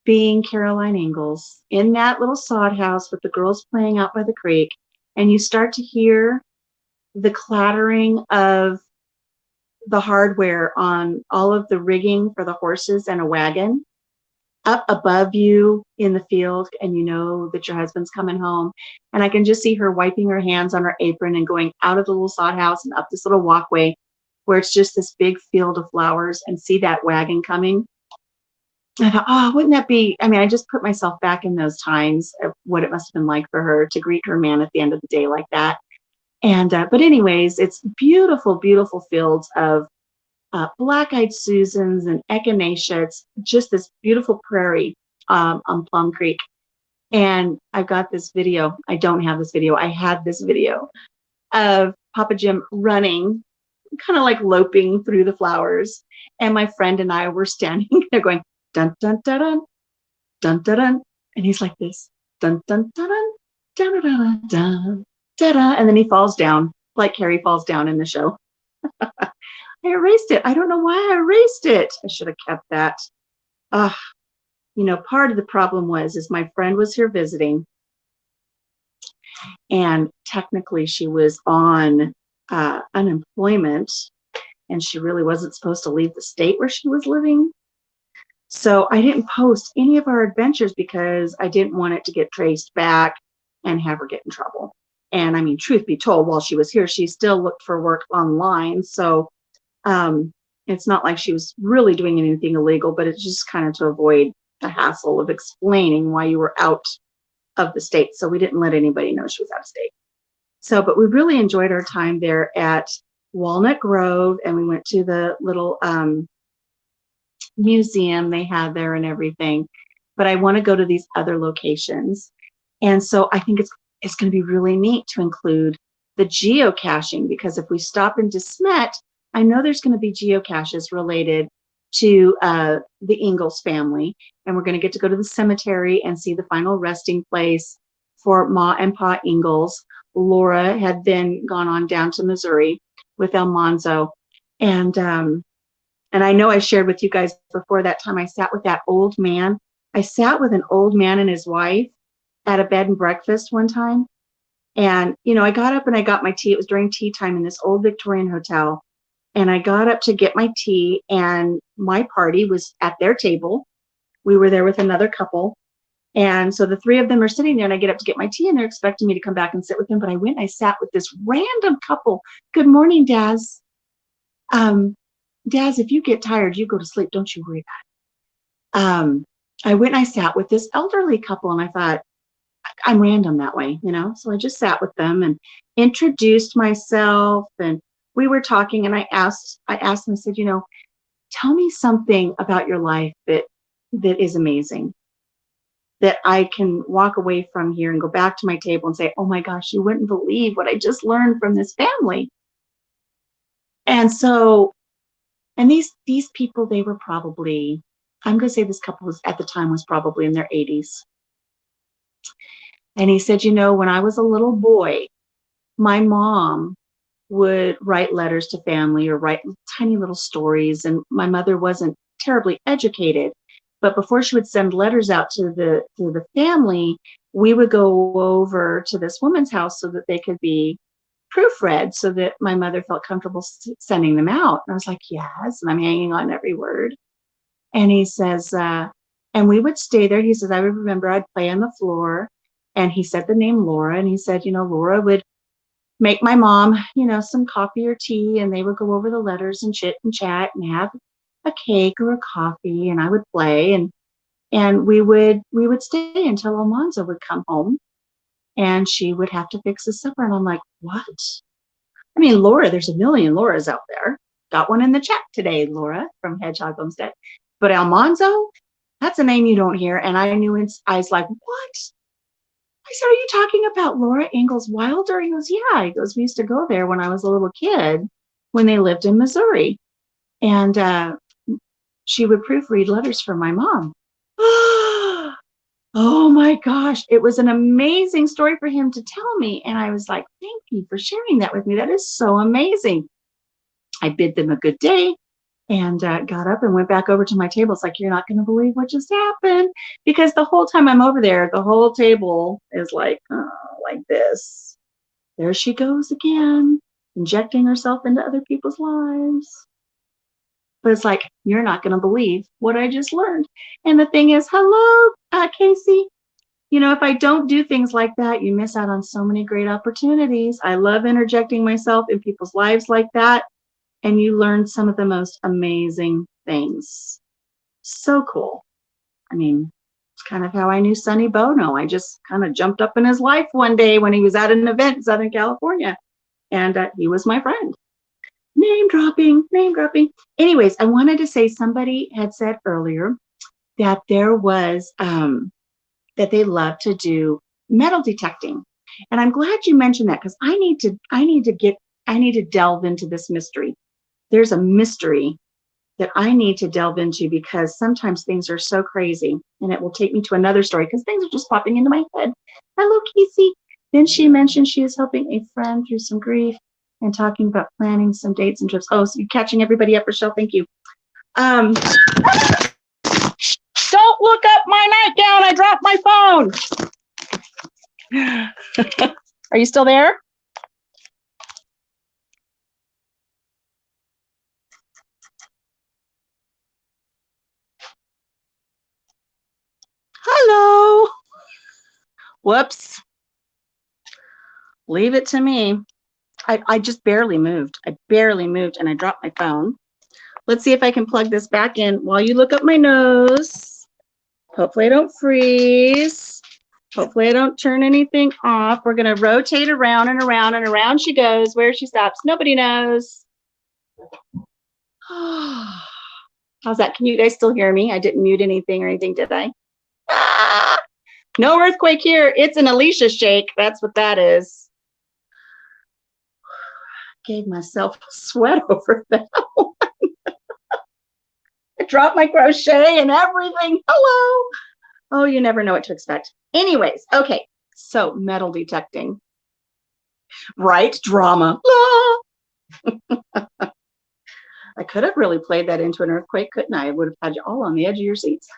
A: being Caroline Ingalls in that little sod house with the girls playing out by the creek, and you start to hear the clattering of the hardware on all of the rigging for the horses and a wagon up above you in the field, and you know that your husband's coming home. And I can just see her wiping her hands on her apron and going out of the little sod house and up this little walkway where it's just this big field of flowers, and see that wagon coming. I thought, oh, wouldn't that be, I just put myself back in those times of what it must have been like for her to greet her man at the end of the day like that. And, but anyways, it's beautiful, beautiful fields of black-eyed Susans and echinacea. It's just this beautiful prairie on Plum Creek. And I've got this video. I don't have this video. I had this video of Papa Jim running, kind of like loping through the flowers. And my friend and I were standing there going, dun, dun, dun, dun, dun, dun, dun. And he's like this, dun, dun, dun, dun, dun, dun, dun, dun, dun. And then he falls down, like Carrie falls down in the show. I erased it. I don't know why I erased it. I should have kept that. Part of the problem is my friend was here visiting, and technically she was on unemployment, and she really wasn't supposed to leave the state where she was living. So I didn't post any of our adventures because I didn't want it to get traced back and have her get in trouble. And truth be told, while she was here, she still looked for work online. So it's not like she was really doing anything illegal, but it's just kind of to avoid the hassle of explaining why you were out of the state. So we didn't let anybody know she was out of state. So, but we really enjoyed our time there at Walnut Grove, and we went to the little museum they had there and everything. But I want to go to these other locations. And so I think it's going to be really neat to include the geocaching, because if we stop in De Smet, I know there's going to be geocaches related to the Ingalls family. And we're going to get to go to the cemetery and see the final resting place for Ma and Pa Ingalls. Laura had then gone on down to Missouri with Almanzo. And I know I shared with you guys before that time I sat with that old man. I sat with an old man and his wife at a bed and breakfast one time. And, you know, I got up and I got my tea. It was during tea time in this old Victorian hotel. And I got up to get my tea, and my party was at their table. We were there with another couple. And so the three of them are sitting there, and I get up to get my tea, and they're expecting me to come back and sit with them. But I went and I sat with this random couple. Good morning, Daz. Daz, if you get tired, you go to sleep. Don't you worry about it. I went and I sat with this elderly couple, and I thought, I'm random that way, you know? So I just sat with them and introduced myself, and we were talking, and I asked them, I said, you know, tell me something about your life that is amazing, that I can walk away from here and go back to my table and say, oh my gosh, you wouldn't believe what I just learned from this family. And so, and these people, they were probably, I'm going to say this couple was at the time was probably in their 80s. And he said, you know, when I was a little boy, my mom would write letters to family or write tiny little stories. And my mother wasn't terribly educated, but before she would send letters out to the family, we would go over to this woman's house so that they could be proofread, so that my mother felt comfortable sending them out. And I was like, yes. And I'm hanging on every word. And he says, and we would stay there. He says, I would remember I'd play on the floor. And he said the name Laura. And he said, you know, Laura would make my mom, you know, some coffee or tea, and they would go over the letters and chit and chat and have a cake or a coffee, and I would play, and we would stay until Almanzo would come home, and she would have to fix the supper. And I'm like, what? I mean, Laura, there's a million Lauras out there. Got one in the chat today, Laura from Hedgehog Homestead. But Almanzo, that's a name you don't hear. And I was like, what? I said, are you talking about Laura Ingalls Wilder? He goes, yeah. He goes, we used to go there when I was a little kid when they lived in Missouri. And she would proofread letters for my mom. Oh my gosh. It was an amazing story for him to tell me. And I was like, thank you for sharing that with me. That is so amazing. I bid them a good day and got up and went back over to my table. It's like, you're not going to believe what just happened. Because the whole time I'm over there, the whole table is like, oh, like this. There she goes again, injecting herself into other people's lives. But it's like, you're not going to believe what I just learned. And the thing is, hello, Casey. You know, if I don't do things like that, you miss out on so many great opportunities. I love interjecting myself in people's lives like that. And you learn some of the most amazing things. So cool. I mean, it's kind of how I knew Sonny Bono. I just kind of jumped up in his life one day when he was at an event in Southern California. And he was my friend. Name dropping. Anyways, I wanted to say, somebody had said earlier that there was, that they love to do metal detecting. And I'm glad you mentioned that, because I need to delve into this mystery. There's a mystery that I need to delve into, because sometimes things are so crazy, and it will take me to another story because things are just popping into my head. Hello, Casey. Then she mentioned she is helping a friend through some grief and talking about planning some dates and trips. Oh, so you're catching everybody up, Rochelle. Thank you. Don't look up my nightgown. I dropped my phone. Are you still there? Hello. Whoops. Leave it to me. I just barely moved. I barely moved, and I dropped my phone. Let's see if I can plug this back in while you look up my nose. Hopefully I don't freeze. Hopefully I don't turn anything off. We're going to rotate around and around and around she goes. Where she stops, nobody knows. How's that? Can you guys still hear me? I didn't mute anything or anything, did I? Ah, no earthquake here. It's an Alicia shake. That's what that is. Gave myself a sweat over that one. I dropped my crochet and everything. Hello. Oh, you never know what to expect. Anyways, okay. So metal detecting. Right? Drama. I could have really played that into an earthquake, couldn't I? I would have had you all on the edge of your seats.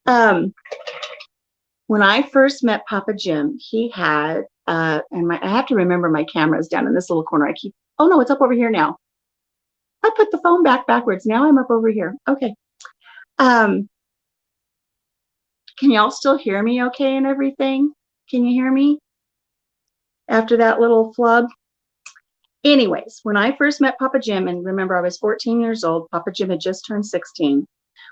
A: When I first met Papa Jim, he had, I have to remember my camera is down in this little corner. Oh no, it's up over here now. I put the phone backwards. Now I'm up over here. Okay. Can y'all still hear me okay and everything? Can you hear me after that little flub? Anyways, when I first met Papa Jim, and remember I was 14 years old, Papa Jim had just turned 16.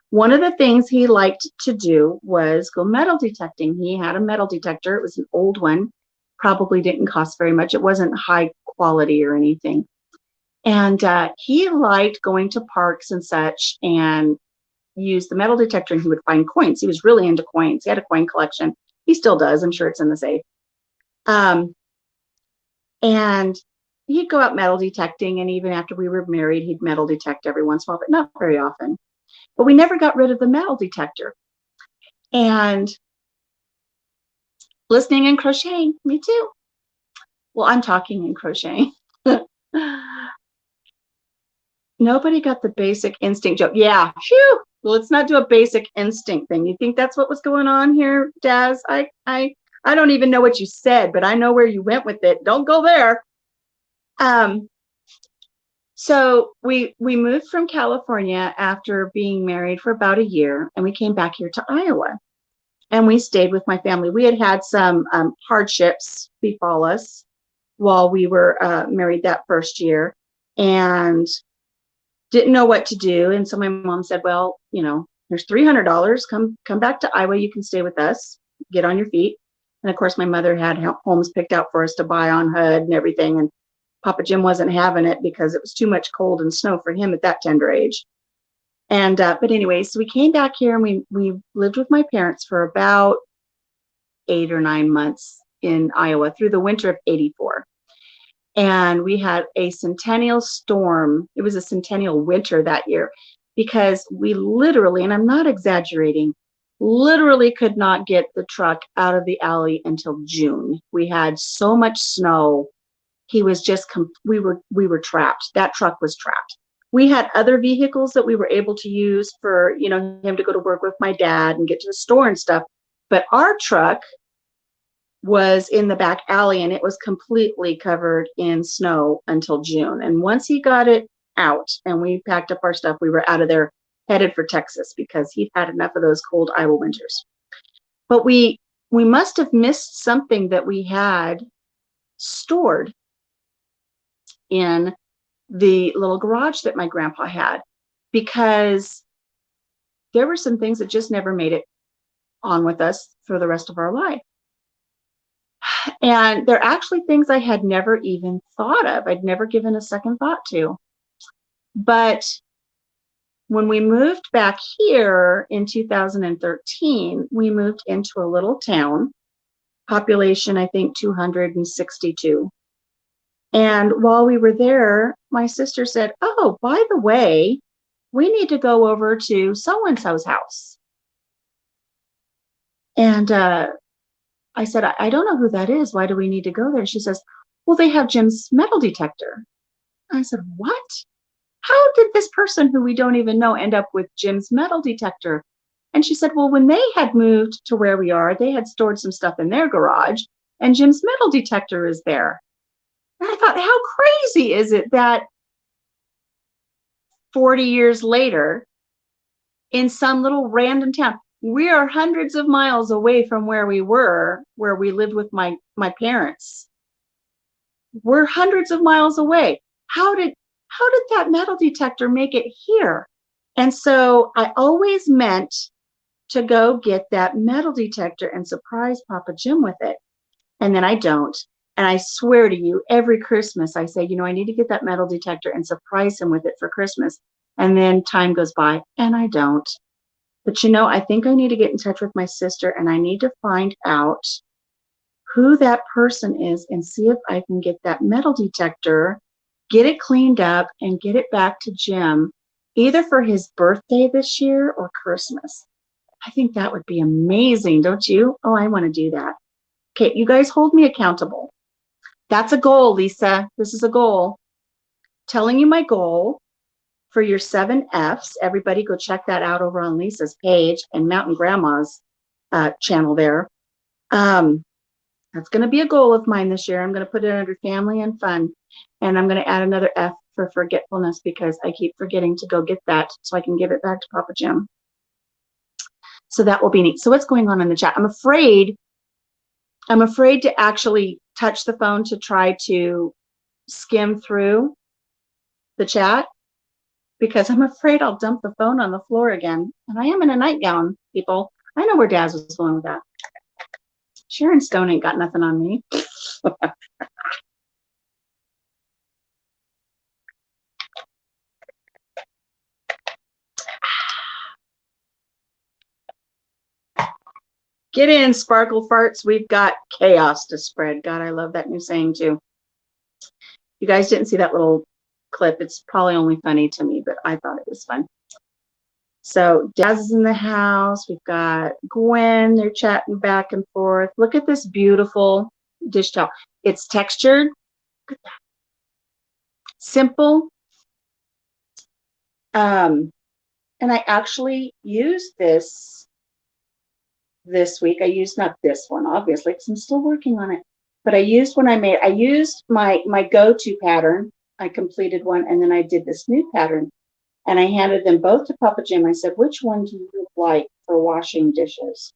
A: One of the things he liked to do was go metal detecting. He had a metal detector. It was an old one, probably didn't cost very much. It wasn't high quality or anything. And he liked going to parks and such and use the metal detector, and he would find coins. He was really into coins. He had a coin collection. He still does. I'm sure it's in the safe. And he'd go out metal detecting, and even after we were married, he'd metal detect every once in a while, but not very often. But we never got rid of the metal detector. And listening and crocheting, me too. Well, I'm talking and crocheting. Nobody got the basic instinct joke. Yeah, phew. Well, let's not do a basic instinct thing. You think that's what was going on here, Daz? I don't even know what you said, but I know where you went with it. Don't go there. So we moved from California after being married for about a year, and we came back here to Iowa, and we stayed with my family. We had some hardships befall us while we were married that first year, and didn't know what to do. And so my mom said, well, you know, there's $300. Come back to Iowa. You can stay with us, get on your feet. And of course, my mother had homes picked out for us to buy on HUD and everything. And Papa Jim wasn't having it because it was too much cold and snow for him at that tender age. And but anyway, so we came back here, and we lived with my parents for about 8 or 9 months in Iowa through the winter of '84. And we had a centennial storm. It was a centennial winter that year because we literally, and I'm not exaggerating, literally could not get the truck out of the alley until June. We had so much snow. He was just, we were trapped. That truck was trapped. We had other vehicles that we were able to use for, you know, him to go to work with my dad and get to the store and stuff. But our truck was in the back alley, and it was completely covered in snow until June. And once he got it out and we packed up our stuff, we were out of there, headed for Texas, because he'd had enough of those cold Iowa winters. But we must have missed something that we had stored in the little garage that my grandpa had, because there were some things that just never made it on with us for the rest of our life. And they're actually things I had never even thought of. I'd never given a second thought to. But when we moved back here in 2013, we moved into a little town, population, I think, 262. And while we were there, my sister said, oh, by the way, we need to go over to so-and-so's house. And I said, I don't know who that is. Why do we need to go there? She says, well, they have Jim's metal detector. I said, what? How did this person who we don't even know end up with Jim's metal detector? And she said, well, when they had moved to where we are, they had stored some stuff in their garage, and Jim's metal detector is there. And I thought, how crazy is it that 40 years later, in some little random town, we are hundreds of miles away from where we were, where we lived with my parents. We're hundreds of miles away. How did that metal detector make it here? And so I always meant to go get that metal detector and surprise Papa Jim with it. And then I don't. And I swear to you, every Christmas I say, I need to get that metal detector and surprise him with it for Christmas. And then time goes by and I don't. But I think I need to get in touch with my sister and I need to find out who that person is and see if I can get that metal detector, get it cleaned up, and get it back to Jim, either for his birthday this year or Christmas. I think that would be amazing, don't you? Oh, I want to do that. Okay, you guys hold me accountable. That's a goal, Lisa. This is a goal. Telling you my goal for your 7Fs. Everybody go check that out over on Lisa's page and Mountain Grandma's channel there. That's going to be a goal of mine this year. I'm going to put it under family and fun. And I'm going to add another F for forgetfulness because I keep forgetting to go get that so I can give it back to Papa Jim. So that will be neat. So what's going on in the chat? I'm afraid to actually touch the phone to try to skim through the chat because I'm afraid I'll dump the phone on the floor again. And I am in a nightgown, people. I know where Daz was going with that. Sharon Stone ain't got nothing on me. Get in, sparkle farts. We've got chaos to spread. God, I love that new saying too. You guys didn't see that little clip. It's probably only funny to me, but I thought it was fun. So Daz is in the house. We've got Gwen. They're chatting back and forth. Look at this beautiful dish towel. It's textured. Look at that. Simple. And I actually used this week. I used not this one, obviously, because I'm still working on it. But I used my go-to pattern. I completed one, and then I did this new pattern. And I handed them both to Papa Jim. I said, which one do you like for washing dishes?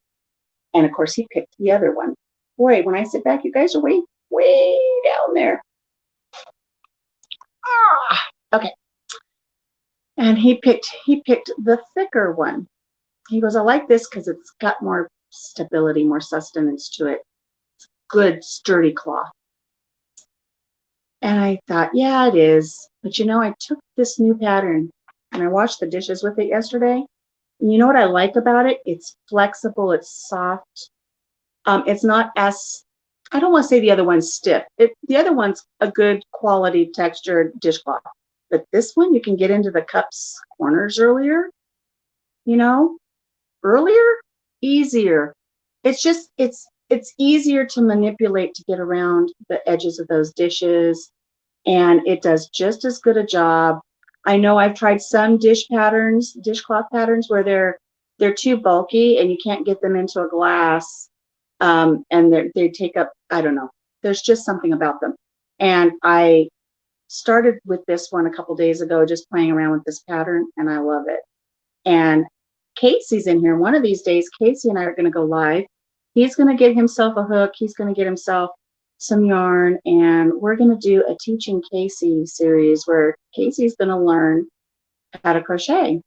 A: And of course, he picked the other one. Boy, when I sit back, you guys are way, way down there. Okay. And he picked the thicker one. He goes, I like this because it's got more stability, more sustenance to it. It's good, sturdy cloth. And I thought, yeah, it is. But I took this new pattern and I washed the dishes with it yesterday. And you know what I like about it? It's flexible. It's soft. It's not as, I don't want to say the other one's stiff. The other one's a good quality textured dishcloth. But this one, you can get into the cups corners earlier. Easier. It's just, it's easier to manipulate to get around the edges of those dishes. And it does just as good a job. I know I've tried some dishcloth patterns where they're too bulky and you can't get them into a glass. And they take up, I don't know. There's just something about them. And I started with this one a couple days ago, just playing around with this pattern, and I love it. And Casey's in here. One of these days, Casey and I are going to go live. He's going to get himself a hook. He's going to get himself some yarn, and we're going to do a Teaching Casey series where Casey's going to learn how to crochet.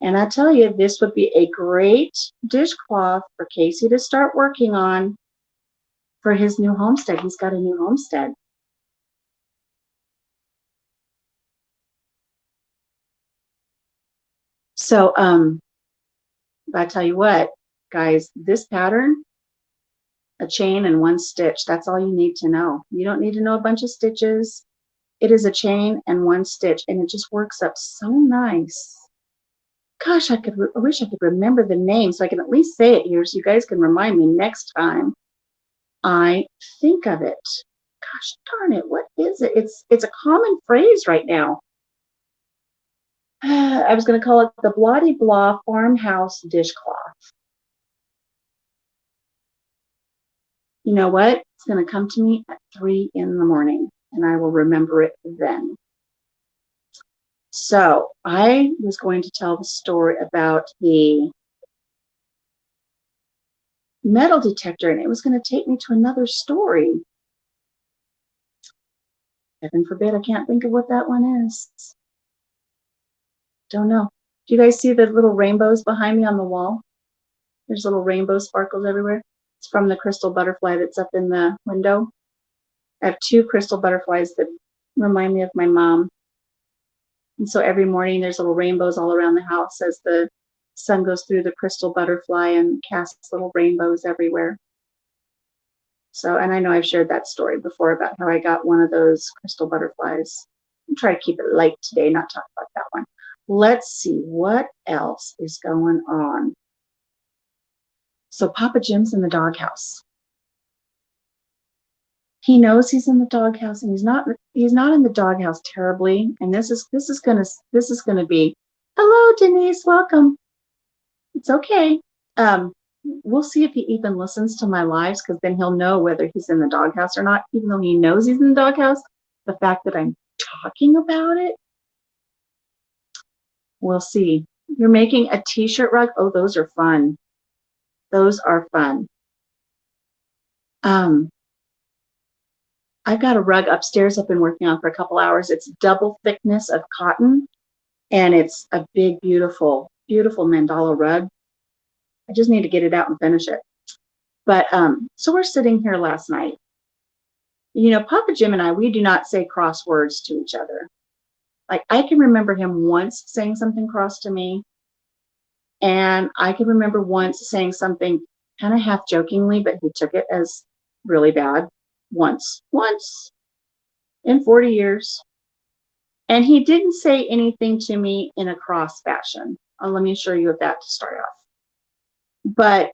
A: And I tell you, this would be a great dishcloth for Casey to start working on for his new homestead. He's got a new homestead. So, I tell you what, guys, this pattern, a chain and one stitch, that's all you need to know. You don't need to know a bunch of stitches. It is a chain and one stitch, and it just works up so nice. Gosh, I wish I could remember the name so I can at least say it here so you guys can remind me next time I think of it. Gosh darn it, what is it? It's a common phrase right now. I was going to call it the Bloody Blah Farmhouse Dishcloth. You know what? It's going to come to me at 3 in the morning, and I will remember it then. So I was going to tell the story about the metal detector, and it was going to take me to another story. Heaven forbid I can't think of what that one is. Don't know. Do you guys see the little rainbows behind me on the wall? There's little rainbow sparkles everywhere. It's from the crystal butterfly that's up in the window. I have 2 crystal butterflies that remind me of my mom. And so every morning there's little rainbows all around the house as the sun goes through the crystal butterfly and casts little rainbows everywhere. So, and I know I've shared that story before about how I got one of those crystal butterflies. I'll try to keep it light today, not talk about that one. Let's see what else is going on. So Papa Jim's in the doghouse. He knows he's in the doghouse, and he's not in the doghouse terribly. And this is gonna be, hello Denise, welcome. It's okay. We'll see if he even listens to my lives, because then he'll know whether he's in the doghouse or not, even though he knows he's in the doghouse. The fact that I'm talking about it, we'll see. You're making a t-shirt rug. Oh, those are fun. Those are fun. I've got a rug upstairs I've been working on for a couple hours. It's double thickness of cotton, and it's a big, beautiful, beautiful mandala rug. I just need to get it out and finish it. But so we're sitting here last night. You know, Papa Jim and I, we do not say cross words to each other. Like, I can remember him once saying something cross to me, and I can remember once saying something kind of half jokingly, but he took it as really bad. Once in 40 years. And he didn't say anything to me in a cross fashion. Let me assure you of that to start off. But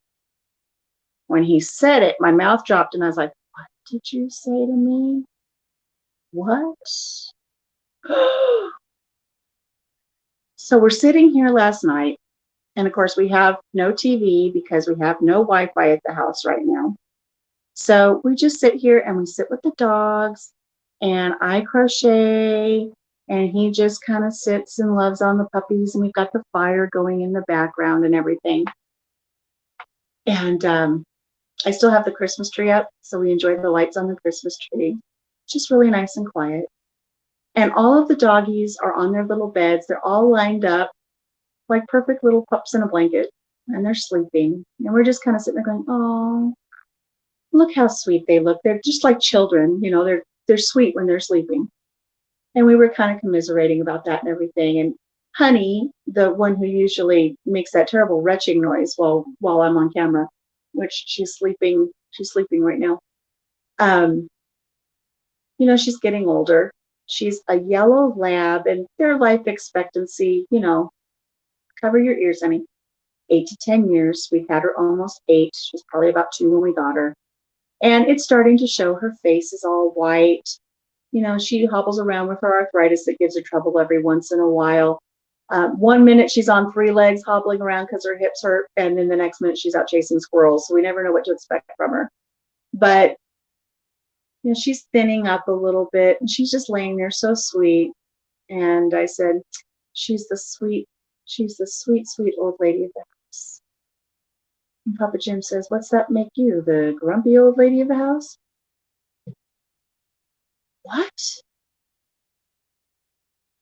A: when he said it, my mouth dropped and I was like, what did you say to me? What? So we're sitting here last night, and of course we have no TV because we have no Wi-Fi at the house right now. So we just sit here and we sit with the dogs, and I crochet, and he just kind of sits and loves on the puppies, and we've got the fire going in the background and everything. And I still have the Christmas tree up, so we enjoy the lights on the Christmas tree. Just really nice and quiet. And all of the doggies are on their little beds. They're all lined up like perfect little pups in a blanket, and they're sleeping. And we're just kind of sitting there going, oh, look how sweet they look. They're just like children, you know, they're sweet when they're sleeping. And we were kind of commiserating about that and everything. And Honey, the one who usually makes that terrible retching noise while I'm on camera, which she's sleeping right now. You know, she's getting older. She's a yellow lab, and their life expectancy, you know, cover your ears, honey, 8 to 10 years. We've had her almost 8. She's probably about 2 when we got her. And it's starting to show. Her face is all white. You know, she hobbles around with her arthritis that gives her trouble every once in a while. 1 minute she's on 3 legs hobbling around because her hips hurt, and then the next minute she's out chasing squirrels. So we never know what to expect from her. But, you know, she's thinning up a little bit, and she's just laying there so sweet. And I said, she's the sweet, sweet old lady of the house. And Papa Jim says, what's that make you, the grumpy old lady of the house? What?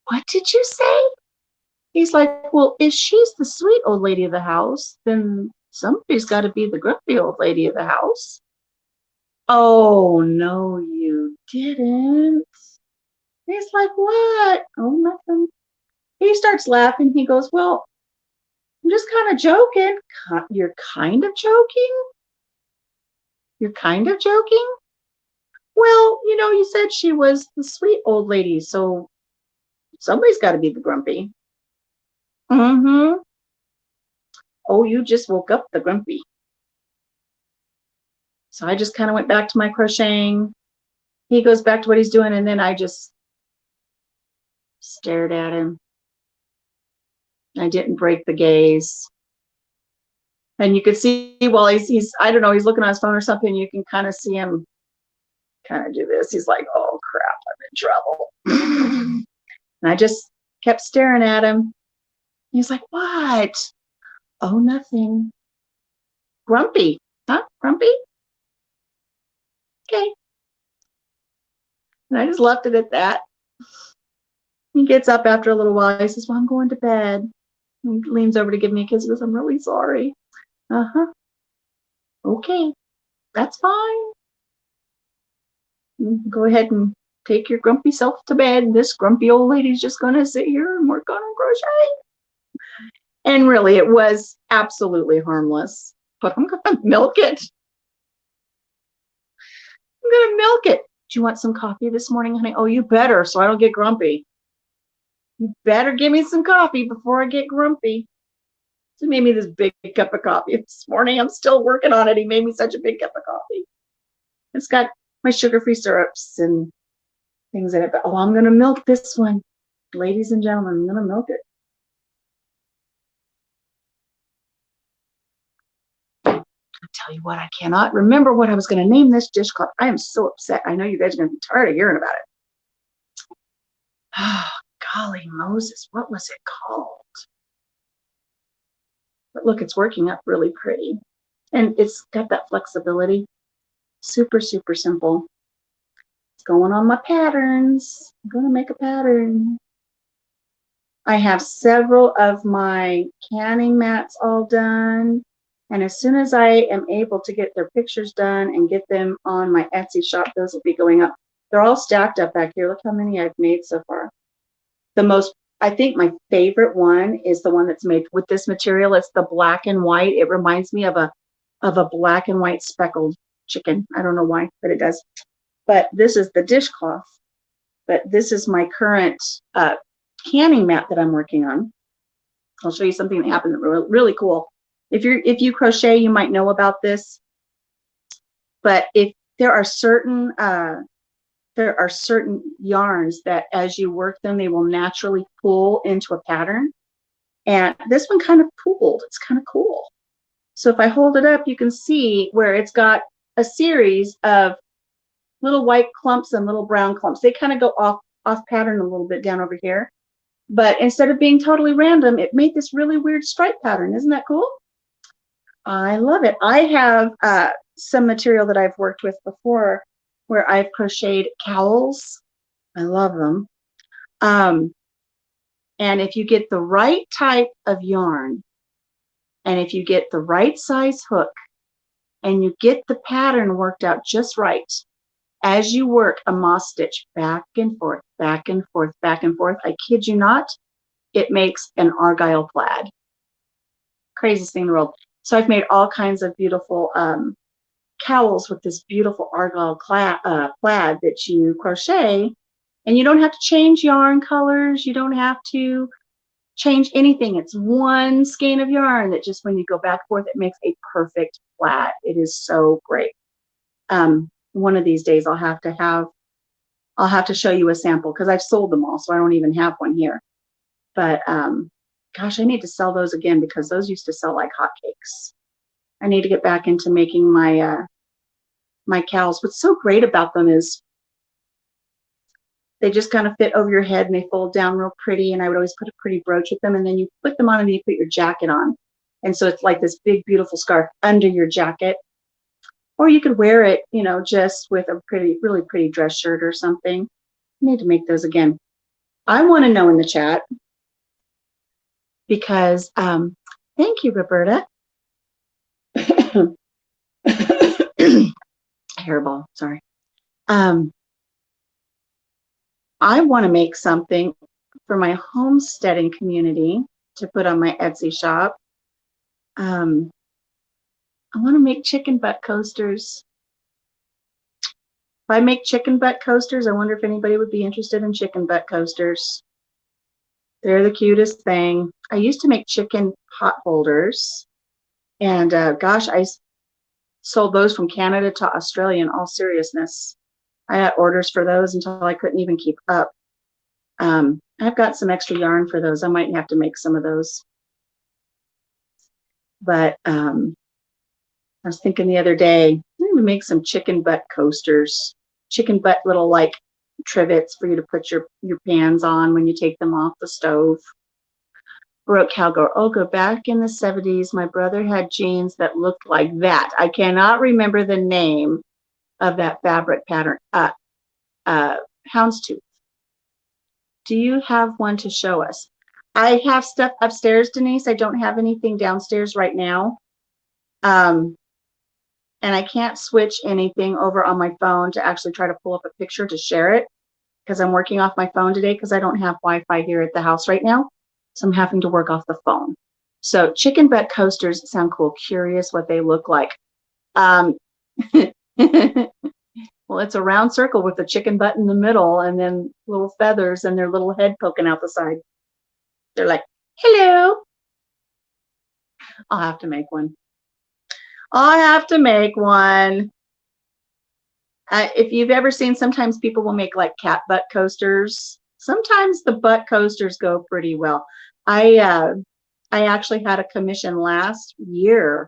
A: What did you say? He's like, well, if she's the sweet old lady of the house, then somebody's got to be the grumpy old lady of the house. Oh, no, you didn't. He's like, what? Oh, nothing. He starts laughing. He goes, well, I'm just kind of joking. You're kind of joking? You're kind of joking? Well, you know, you said she was the sweet old lady, so somebody's got to be the grumpy. Mm-hmm. Oh, you just woke up the grumpy. So I just kind of went back to my crocheting. He goes back to what he's doing, and then I just stared at him. I didn't break the gaze. And you could see while he's I don't know, he's looking on his phone or something, you can kind of see him kind of do this. He's like, oh crap, I'm in trouble. And I just kept staring at him. He's like, what? Oh, nothing. Grumpy. Huh? Grumpy? Okay. And I just left it at that. He gets up after a little while. He says, well, I'm going to bed. He leans over to give me a kiss. He goes, I'm really sorry. Uh-huh. Okay, that's fine. Go ahead and take your grumpy self to bed. This grumpy old lady's just going to sit here and work on crochet. And really, it was absolutely harmless. But I'm going to milk it. I'm going to milk it. Do you want some coffee this morning, honey? Oh, you better, so I don't get grumpy. You better give me some coffee before I get grumpy. So he made me this big cup of coffee this morning. I'm still working on it. He made me such a big cup of coffee. It's got my sugar-free syrups and things in it. But, oh, I'm going to milk this one. Ladies and gentlemen, I'm going to milk it. I tell you what, I cannot remember what I was going to name this dish called. I am so upset. I know you guys are going to be tired of hearing about it. Oh, golly Moses, what was it called? But look, it's working up really pretty. And it's got that flexibility. Super, super simple. It's going on my patterns. I'm going to make a pattern. I have several of my canning mats all done. And as soon as I am able to get their pictures done and get them on my Etsy shop, those will be going up. They're all stacked up back here. Look how many I've made so far. I think my favorite one is the one that's made with this material. It's the black and white. It reminds me of a black and white speckled chicken. I don't know why, but it does. But this is the dishcloth. But this is my current canning mat that I'm working on. I'll show you something that happened really cool. If you crochet, you might know about this. But if there are certain yarns that as you work them, they will naturally pull into a pattern. And this one kind of pulled. It's kind of cool. So if I hold it up, you can see where it's got a series of little white clumps and little brown clumps. They kind of go off pattern a little bit down over here. But instead of being totally random, it made this really weird stripe pattern. Isn't that cool? I love it. I have some material that I've worked with before where I've crocheted cowls. I love them. And if you get the right type of yarn, and if you get the right size hook, and you get the pattern worked out just right, as you work a moss stitch back and forth, back and forth, back and forth, I kid you not, it makes an argyle plaid. Craziest thing in the world. So I've made all kinds of beautiful cowls with this beautiful argyle plaid that you crochet, and you don't have to change yarn colors. You don't have to change anything. It's one skein of yarn that just when you go back and forth, it makes a perfect plaid. It is so great. One of these days I'll have to show you a sample because I've sold them all, so I don't even have one here. But gosh, I need to sell those again because those used to sell like hotcakes. I need to get back into making my my cowls. What's so great about them is they just kind of fit over your head and they fold down real pretty. And I would always put a pretty brooch with them, and then you put them on and you put your jacket on. And so it's like this big, beautiful scarf under your jacket. Or you could wear it, you know, just with a really pretty dress shirt or something. I need to make those again. I want to know in the chat because, thank you, Roberta. Hairball, sorry. I want to make something for my homesteading community to put on my Etsy shop. I want to make chicken butt coasters. If I make chicken butt coasters, I wonder if anybody would be interested in chicken butt coasters. They're the cutest thing. I used to make chicken pot holders. And gosh, I sold those from Canada to Australia in all seriousness. I had orders for those until I couldn't even keep up. I've got some extra yarn for those. I might have to make some of those. But I was thinking the other day, I'm going to make some chicken butt coasters. Chicken butt little like trivets for you to put your pans on when you take them off the stove. Brooke Calgar, oh, go back in the 70s. My brother had jeans that looked like that. I cannot remember the name of that fabric pattern. Houndstooth. Do you have one to show us? I have stuff upstairs, Denise. I don't have anything downstairs right now. And I can't switch anything over on my phone to actually try to pull up a picture to share it because I'm working off my phone today because I don't have Wi-Fi here at the house right now. So I'm having to work off the phone. So chicken butt coasters sound cool. Curious what they look like. Well, it's a round circle with a chicken butt in the middle and then little feathers and their little head poking out the side. They're like, hello. I'll have to make one. I'll have to make one. If you've ever seen, sometimes people will make like cat butt coasters. Sometimes the butt coasters go pretty well. I actually had a commission last year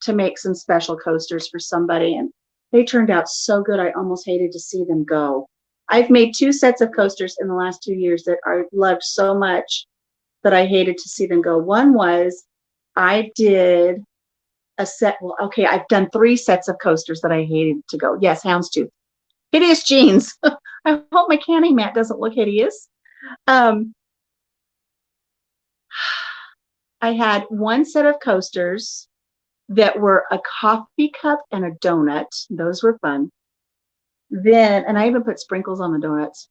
A: to make some special coasters for somebody, and they turned out so good. I almost hated to see them go. I've made 2 sets of coasters in the last 2 years that I loved so much that I hated to see them go. One was I did a set. Well, okay, I've done 3 sets of coasters that I hated to go. Yes, houndstooth. Hideous jeans. I hope my canning mat doesn't look hideous. I had 1 set of coasters that were a coffee cup and a donut. Those were fun. Then, and I even put sprinkles on the donuts.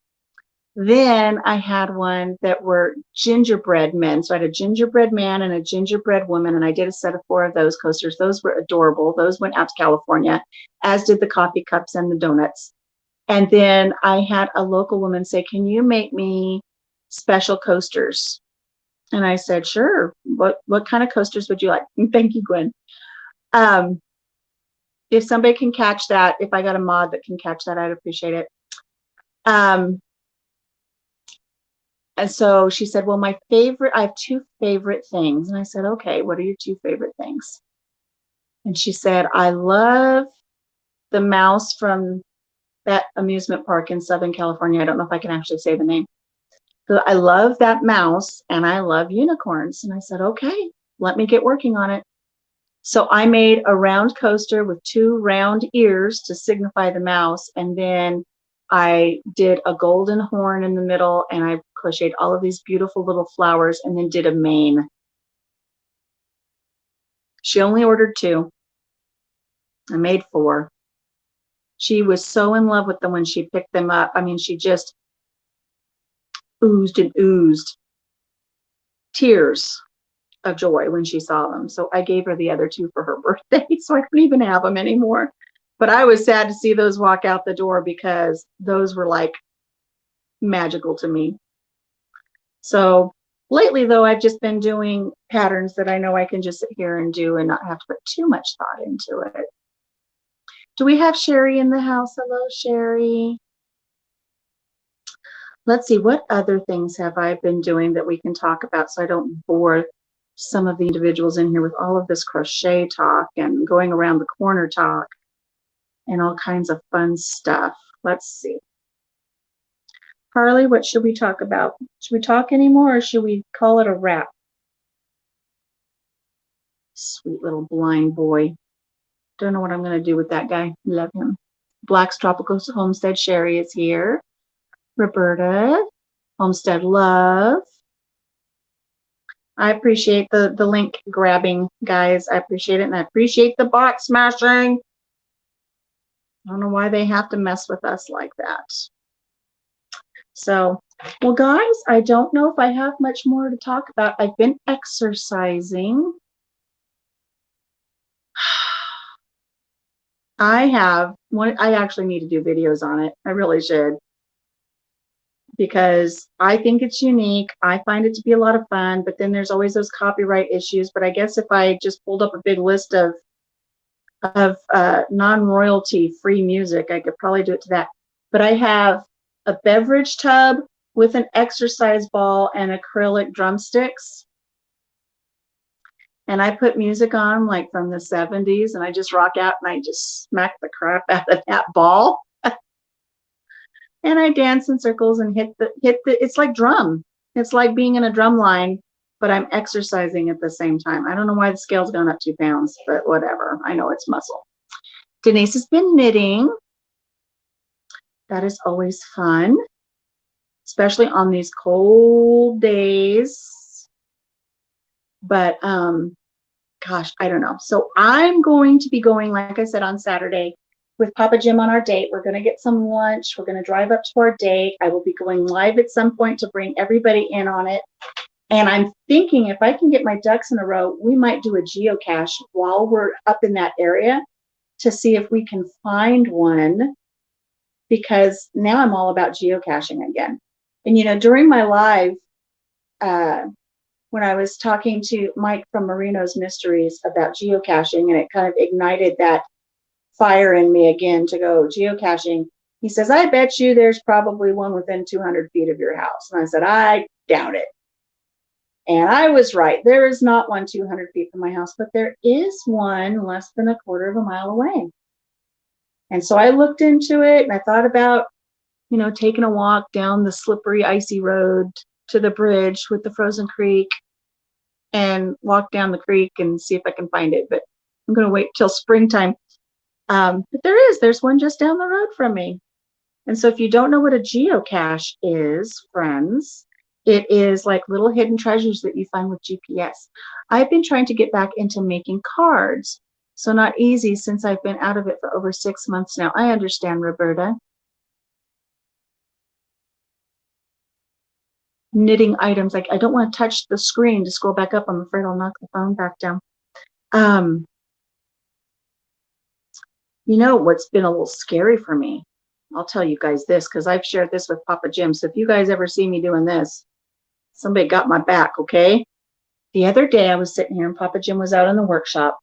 A: Then I had one that were gingerbread men. So I had a gingerbread man and a gingerbread woman, and I did a set of 4 of those coasters. Those were adorable. Those went out to California, as did the coffee cups and the donuts. And then I had a local woman say, can you make me special coasters? And I said, sure. What kind of coasters would you like? Thank you, Gwen. If somebody can catch that, if I got a mod that can catch that, I'd appreciate it. And so she said, well, I have 2 favorite things. And I said, okay, what are your 2 favorite things? And she said, I love the mouse from that amusement park in Southern California. I don't know if I can actually say the name. So I love that mouse and I love unicorns. And I said, okay, let me get working on it. So I made a round coaster with 2 round ears to signify the mouse. And then I did a golden horn in the middle, and I crocheted all of these beautiful little flowers and then did a mane. She only ordered 2. I made 4. She was so in love with them when she picked them up. I mean, she just oozed and oozed tears of joy when she saw them. So I gave her the other 2 for her birthday, so I couldn't even have them anymore. But I was sad to see those walk out the door because those were like magical to me. So lately, though, I've just been doing patterns that I know I can just sit here and do and not have to put too much thought into it. Do we have Sherry in the house? Hello, Sherry. Let's see, what other things have I been doing that we can talk about so I don't bore some of the individuals in here with all of this crochet talk and going around the corner talk and all kinds of fun stuff. Let's see. Harley, what should we talk about? Should we talk anymore or should we call it a wrap? Sweet little blind boy. Don't know what I'm going to do with that guy. Love him. Black's Tropical Homestead Sherry is here. Roberta, Homestead Love. I appreciate the link grabbing, guys. I appreciate it, and I appreciate the bot smashing. I don't know why they have to mess with us like that. So, well, guys, I don't know if I have much more to talk about. I've been exercising. I actually need to do videos on it. I really should. Because I think it's unique. I find it to be a lot of fun, but then there's always those copyright issues. But I guess if I just pulled up a big list of non-royalty free music, I could probably do it to that. But I have a beverage tub with an exercise ball and acrylic drumsticks. And I put music on like from the 70s, and I just rock out and I just smack the crap out of that ball. And I dance in circles and hit the, it's like drum. It's like being in a drum line, but I'm exercising at the same time. I don't know why the scale's gone up 2 pounds, but whatever. I know it's muscle. Denise has been knitting. That is always fun, especially on these cold days. But gosh, I don't know. So I'm going to be going, like I said, on Saturday with Papa Jim on our date. We're going to get some lunch. We're going to drive up to our date. I will be going live at some point to bring everybody in on it. And I'm thinking if I can get my ducks in a row, we might do a geocache while we're up in that area to see if we can find one, because now I'm all about geocaching again. And, you know, during my live, when I was talking to Mike from Marino's Mysteries about geocaching, and it kind of ignited that fire in me again to go geocaching. He says, I bet you there's probably one within 200 feet of your house. And I said, I doubt it. And I was right. There is not one 200 feet from my house, but there is one less than a quarter of a mile away. And so I looked into it and I thought about, you know, taking a walk down the slippery, icy road to the bridge with the frozen creek and walk down the creek and see if I can find it. But I'm going to wait till springtime. But there's one just down the road from me. And so if you don't know what a geocache is, friends, it is like little hidden treasures that you find with GPS. I've been trying to get back into making cards. So not easy since I've been out of it for over 6 months now. I understand, Roberta. Knitting items. Like I don't want to touch the screen to scroll back up. I'm afraid I'll knock the phone back down. You know what's been a little scary for me? I'll tell you guys this because I've shared this with Papa Jim. So if you guys ever see me doing this, somebody got my back, okay? The other day I was sitting here and Papa Jim was out in the workshop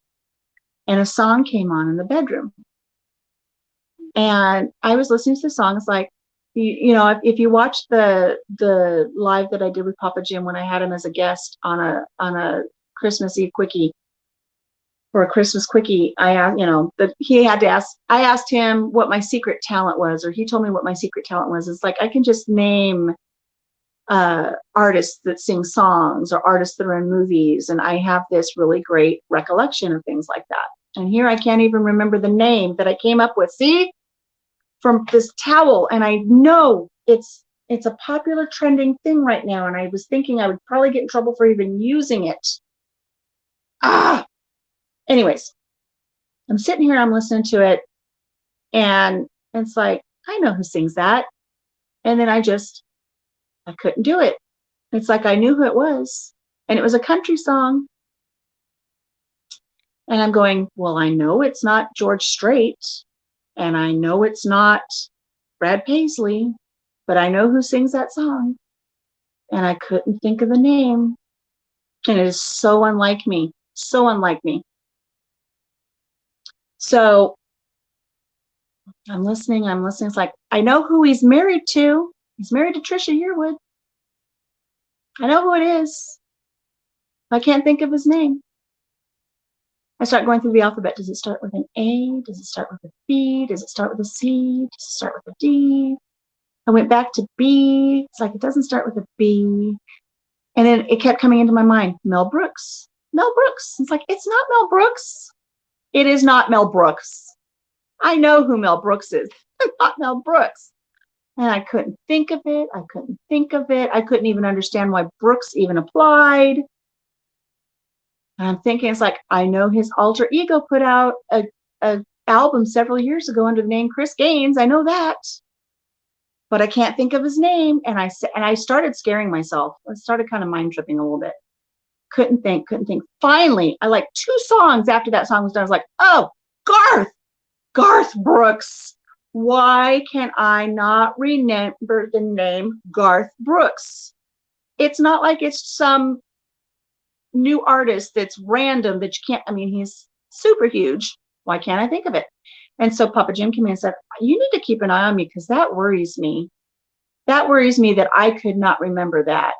A: and a song came on in the bedroom. And I was listening to the song. It's like, you know, if you watch the live that I did with Papa Jim when I had him as a guest on a Christmas Eve quickie, for a Christmas quickie, I asked him what my secret talent was, or he told me what my secret talent was. It's like I can just name artists that sing songs or artists that are in movies, and I have this really great recollection of things like that. And here I can't even remember the name that I came up with. See, from this towel, and I know it's a popular trending thing right now, and I was thinking I would probably get in trouble for even using it. Anyways, I'm sitting here, I'm listening to it, and it's like, I know who sings that. And then I couldn't do it. It's like I knew who it was, and it was a country song. And I'm going, well, I know it's not George Strait, and I know it's not Brad Paisley, but I know who sings that song. And I couldn't think of the name. And it is so unlike me, so unlike me. So I'm listening. It's like, I know who he's married to. He's married to Trisha Yearwood. I know who it is. I can't think of his name. I start going through the alphabet. Does it start with an A? Does it start with a B? Does it start with a C? Does it start with a D? I went back to B. It's like, it doesn't start with a B. And then it kept coming into my mind, Mel Brooks. Mel Brooks. It's like, it's not Mel Brooks. It is not Mel Brooks. I know who Mel Brooks is. Not Mel Brooks. And I couldn't think of it. I couldn't even understand why Brooks even applied. And I'm thinking, it's like, I know his alter ego put out a album several years ago under the name Chris Gaines. I know that. But I can't think of his name. And I started scaring myself. I started kind of mind tripping a little bit. Couldn't think. Finally, I like 2 songs after that song was done. I was like, oh, Garth Brooks. Why can I not remember the name Garth Brooks? It's not like it's some new artist that's random that you can't, I mean, he's super huge. Why can't I think of it? And so Papa Jim came in and said, you need to keep an eye on me because that worries me. That worries me that I could not remember that.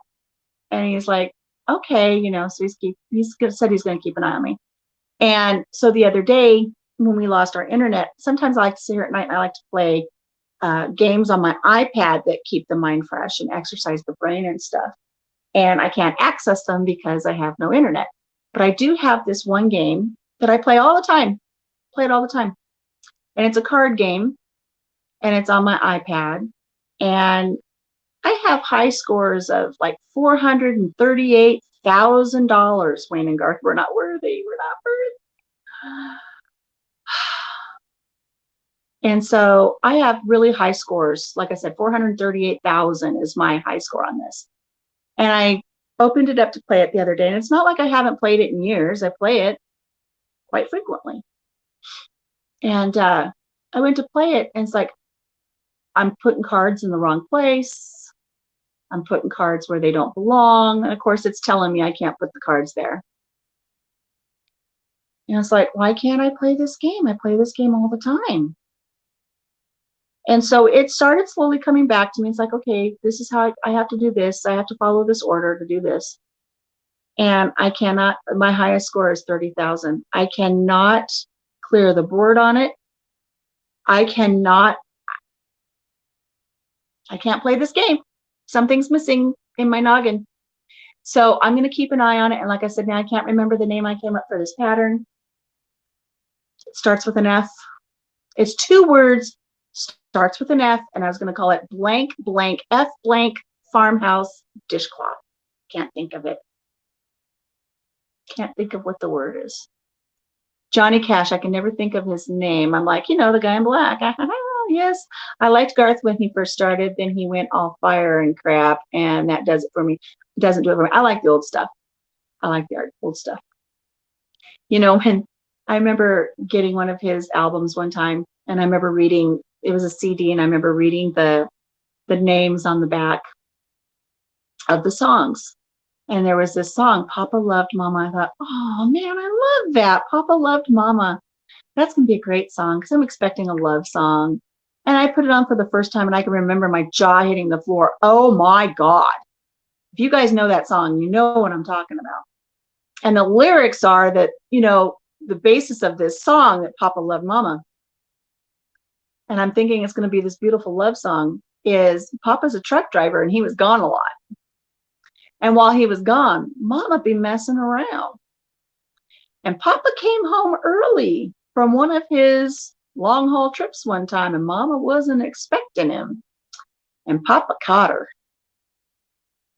A: And he's like, okay, you know, so he's said he's going to keep an eye on me. And so the other day when we lost our internet, sometimes I like to sit here at night and I like to play games on my iPad that keep the mind fresh and exercise the brain and stuff. And I can't access them because I have no internet. But I do have this one game that I play all the time. And it's a card game, and it's on my iPad. And I have high scores of like 438, $1,000. Wayne and Garth, we're not worthy. We're not worthy. And so I have really high scores. Like I said, 438,000 is my high score on this. And I opened it up to play it the other day. And it's not like I haven't played it in years. I play it quite frequently. And I went to play it, and it's like, I'm putting cards in the wrong place. I'm putting cards where they don't belong. And of course, it's telling me I can't put the cards there. And it's like, why can't I play this game? I play this game all the time. And so it started slowly coming back to me. It's like, okay, this is how I have to do this. I have to follow this order to do this. And I cannot, my highest score is 30,000. I cannot clear the board on it. I can't play this game. Something's missing in my noggin. So I'm going to keep an eye on it. And like I said, now I can't remember the name I came up for this pattern. It starts with an F. It's 2 words, starts with an F, and I was going to call it blank, blank, F blank, farmhouse dishcloth. Can't think of it. Can't think of what the word is. Johnny Cash, I can never think of his name. I'm like, the guy in black. Yes. I liked Garth when he first started. Then he went all fire and crap, and that does it for me. It doesn't do it for me. I like the old stuff. I like the old stuff. When I remember getting one of his albums one time, and I remember reading, it was a CD, and I remember reading the names on the back of the songs. And there was this song, Papa Loved Mama. I thought, oh man, I love that. Papa Loved Mama. That's going to be a great song because I'm expecting a love song. And I put it on for the first time, and I can remember my jaw hitting the floor. Oh my God. If you guys know that song, you know what I'm talking about. And the lyrics are that, the basis of this song, that Papa Loved Mama. And I'm thinking it's going to be this beautiful love song, is Papa's a truck driver and he was gone a lot. And while he was gone, Mama be messing around. And Papa came home early from one of his long haul trips one time, and Mama wasn't expecting him. And Papa caught her.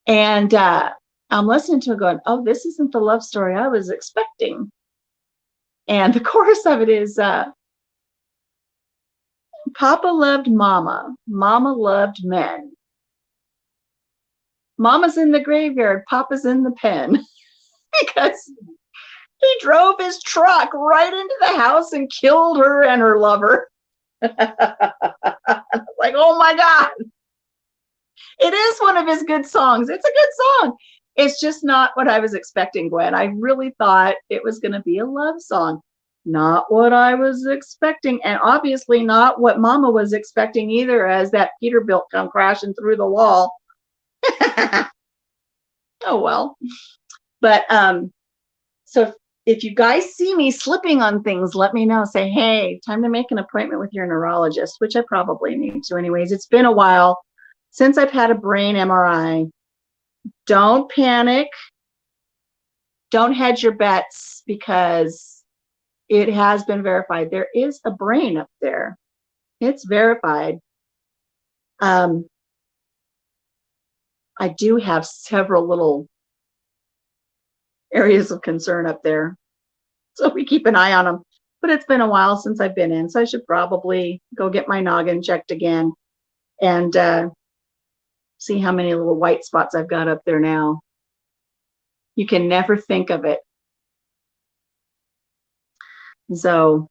A: And I'm listening to it going, oh, this isn't the love story I was expecting. And the chorus of it is, Papa loved Mama. Mama loved men. Mama's in the graveyard. Papa's in the pen. Because he drove his truck right into the house and killed her and her lover. Like, oh my God. It is one of his good songs. It's a good song. It's just not what I was expecting, Gwen. I really thought it was going to be a love song. Not what I was expecting. And obviously not what Mama was expecting either, as that Peterbilt come crashing through the wall. Oh, well. But so if you guys see me slipping on things, let me know. Say, hey, time to make an appointment with your neurologist, which I probably need to anyways. It's been a while since I've had a brain MRI. Don't panic. Don't hedge your bets, because it has been verified. There is a brain up there. It's verified. I do have several little areas of concern up there, so we keep an eye on them. But it's been a while since I've been in, so I should probably go get my noggin checked again and see how many little white spots I've got up there now. You can never think of it. So,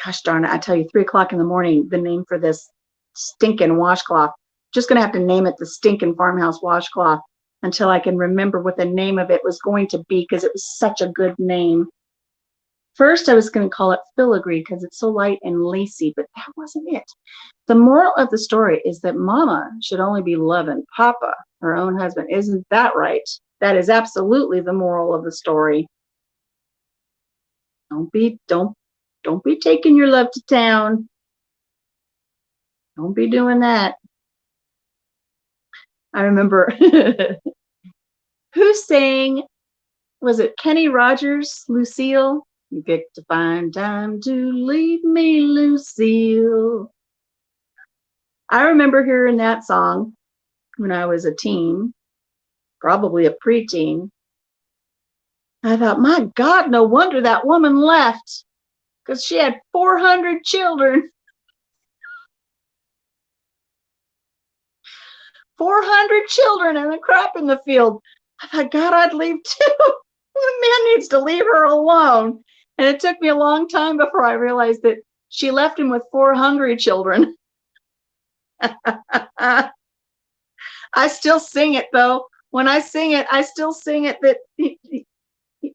A: gosh darn it, I tell you, 3 o'clock in the morning, the name for this stinking washcloth. Just going to have to name it the stinking farmhouse washcloth until I can remember what the name of it was going to be, because it was such a good name. First, I was going to call it filigree because it's so light and lacy, but that wasn't it. The moral of the story is that Mama should only be loving Papa, her own husband. Isn't that right? That is absolutely the moral of the story. Don't be taking your love to town. Don't be doing that. I remember who sang, was it Kenny Rogers, Lucille? You picked a fine time to leave me, Lucille. I remember hearing that song when I was a teen, probably a preteen, I thought, my God, no wonder that woman left, because she had 400 children. 400 children and a crop in the field. I thought, God, I'd leave too. The man needs to leave her alone. And it took me a long time before I realized that she left him with 4 hungry children. I still sing it, though. When I sing it, I still sing it that he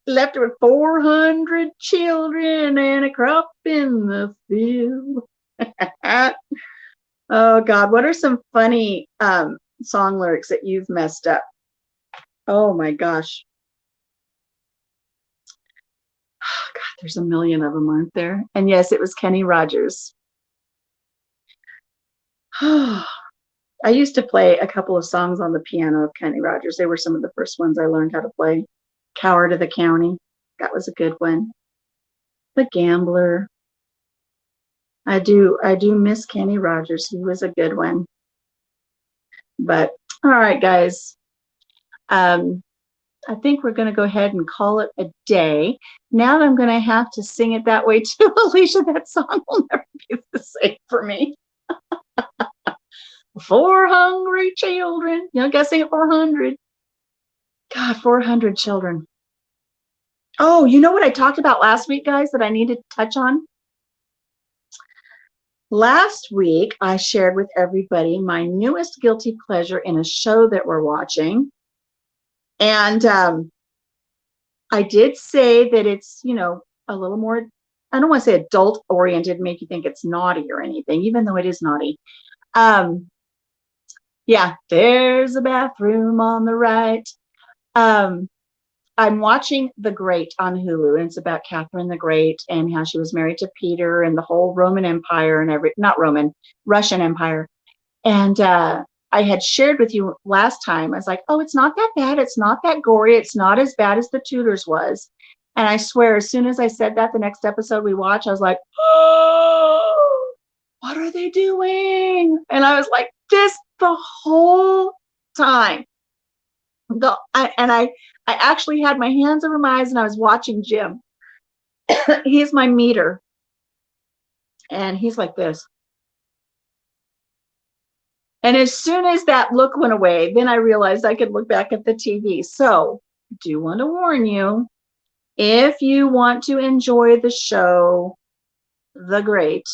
A: left her with 400 children and a crop in the field. Oh, God, what are some funny song lyrics that you've messed up? Oh, my gosh. Oh, God, there's a million of them, aren't there? And yes, it was Kenny Rogers. I used to play a couple of songs on the piano of Kenny Rogers. They were some of the first ones I learned how to play. Coward of the County. That was a good one. The Gambler. I do miss Kenny Rogers. He was a good one. But all right, guys. I think we're going to go ahead and call it a day. Now that I'm going to have to sing it that way too, Alicia, that song will never be the same for me. 4 hungry children. You know, got to sing it 400. God, 400 children. Oh, you know what I talked about last week, guys, that I need to touch on? Last week, I shared with everybody my newest guilty pleasure in a show that we're watching. And I did say that it's, you know, a little more, I don't want to say adult oriented, make you think it's naughty or anything, even though it is naughty. Yeah, there's a bathroom on the right. I'm watching The Great on Hulu, and it's about Catherine the Great and how she was married to Peter and the whole Roman Empire and Russian Empire. And I had shared with you last time, I was like, oh, it's not that bad. It's not that gory. It's not as bad as The Tudors was. And I swear, as soon as I said that, the next episode we watched, I was like, oh, what are they doing? And I was like, this the whole time. I actually had my hands over my eyes and I was watching Jim. He's my meter. And he's like this. And as soon as that look went away, then I realized I could look back at the TV. So I do want to warn you, if you want to enjoy the show, The Great,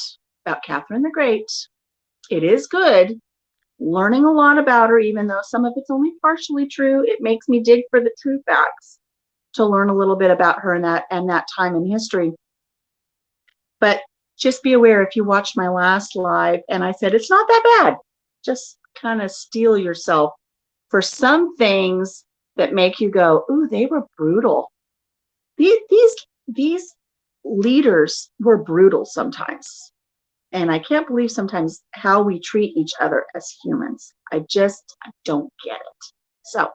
A: about Catherine the Great, it is good. Learning a lot about her, even though some of it's only partially true, it makes me dig for the true facts to learn a little bit about her and that time in history. But just be aware, if you watched my last live and I said it's not that bad, just kind of steel yourself for some things that make you go, ooh, they were brutal. These leaders were brutal sometimes. And I can't believe sometimes how we treat each other as humans. I don't get it. So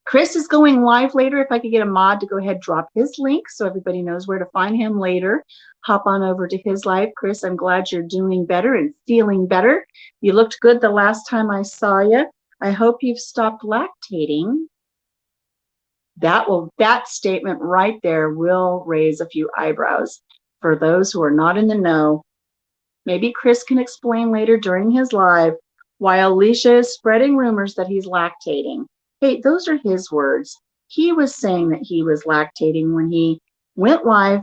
A: Chris is going live later. If I could get a mod to go ahead, drop his link so everybody knows where to find him later. Hop on over to his live. Chris, I'm glad you're doing better and feeling better. You looked good the last time I saw you. I hope you've stopped lactating. That statement right there will raise a few eyebrows for those who are not in the know. Maybe Chris can explain later during his live why Alicia is spreading rumors that he's lactating. Hey, those are his words. He was saying that he was lactating when he went live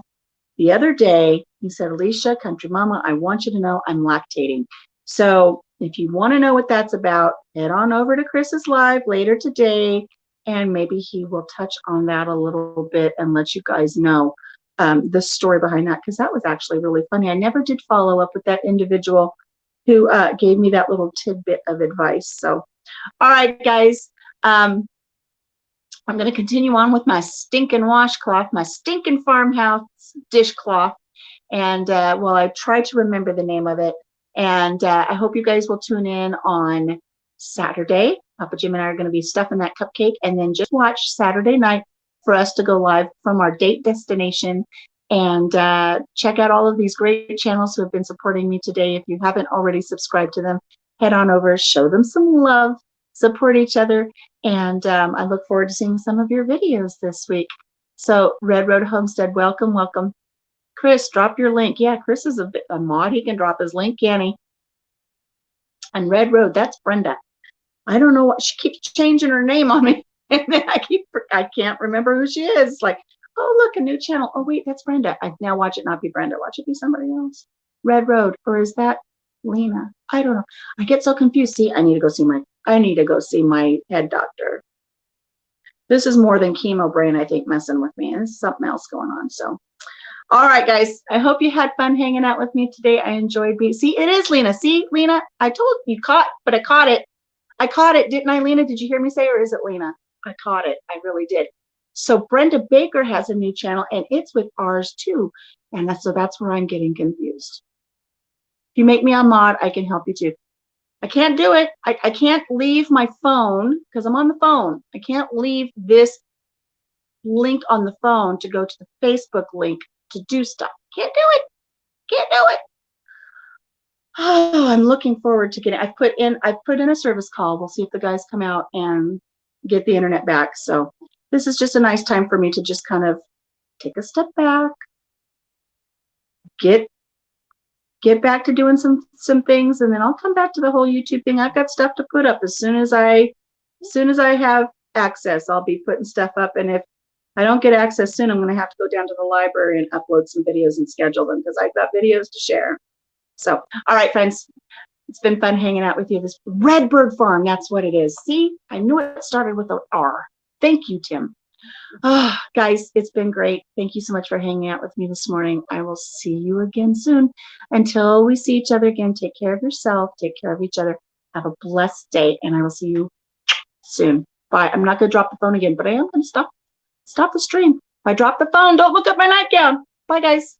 A: the other day. He said, Alicia, Country Mama, I want you to know I'm lactating. So if you want to know what that's about, head on over to Chris's live later today, and maybe he will touch on that a little bit and let you guys know the story behind that, because that was actually really funny. I never did follow up with that individual who gave me that little tidbit of advice. So, all right, guys, I'm going to continue on with my stinking washcloth, my stinking farmhouse dishcloth, and well, I try to remember the name of it. And I hope you guys will tune in on Saturday. Papa Jim and I are going to be stuffing that cupcake, and then just watch Saturday night for us to go live from our date destination, and check out all of these great channels who have been supporting me today. If you haven't already subscribed to them, head on over, show them some love, support each other, and I look forward to seeing some of your videos this week. So Red Road Homestead, welcome, welcome. Chris, drop your link. Yeah, Chris is a mod. He can drop his link, can he? And Red Road, that's Brenda. I don't know what, she keeps changing her name on me. And then I can't remember who she is. Like, oh, look, a new channel. Oh, wait, that's Brenda. I now watch it not be Brenda. Watch it be somebody else. Red Road, or is that Lena? I don't know. I get so confused. See, I need to go see my head doctor. This is more than chemo brain, I think, messing with me. There's something else going on. So, all right, guys. I hope you had fun hanging out with me today. I enjoyed being. See, it is Lena. See, Lena, I told you but I caught it. I caught it, didn't I, Lena? Did you hear me say, or is it Lena? I caught it. I really did. So Brenda Baker has a new channel, and it's with ours too. And so that's where I'm getting confused. If you make me a mod, I can help you too. I can't do it. I can't leave my phone because I'm on the phone. I can't leave this link on the phone to go to the Facebook link to do stuff. Can't do it. Can't do it. Oh, I'm looking forward to getting. I put in a service call. We'll see if the guys come out and get the internet back. So this is just a nice time for me to just kind of take a step back, get back to doing some things, and then I'll come back to the whole YouTube thing. I've got stuff to put up as soon as I have access. I'll be putting stuff up, and if I don't get access soon, I'm going to have to go down to the library and upload some videos and schedule them because I've got videos to share. So, all right, friends, it's been fun hanging out with you. This Redbird Farm, that's what it is. See, I knew it started with an R. Thank you, Tim. Oh, guys, it's been great. Thank you so much for hanging out with me this morning. I will see you again soon. Until we see each other again, take care of yourself, take care of each other. Have a blessed day, and I will see you soon. Bye. I'm not going to drop the phone again, but I am going to stop the stream. If I drop the phone, don't look at my nightgown. Bye, guys.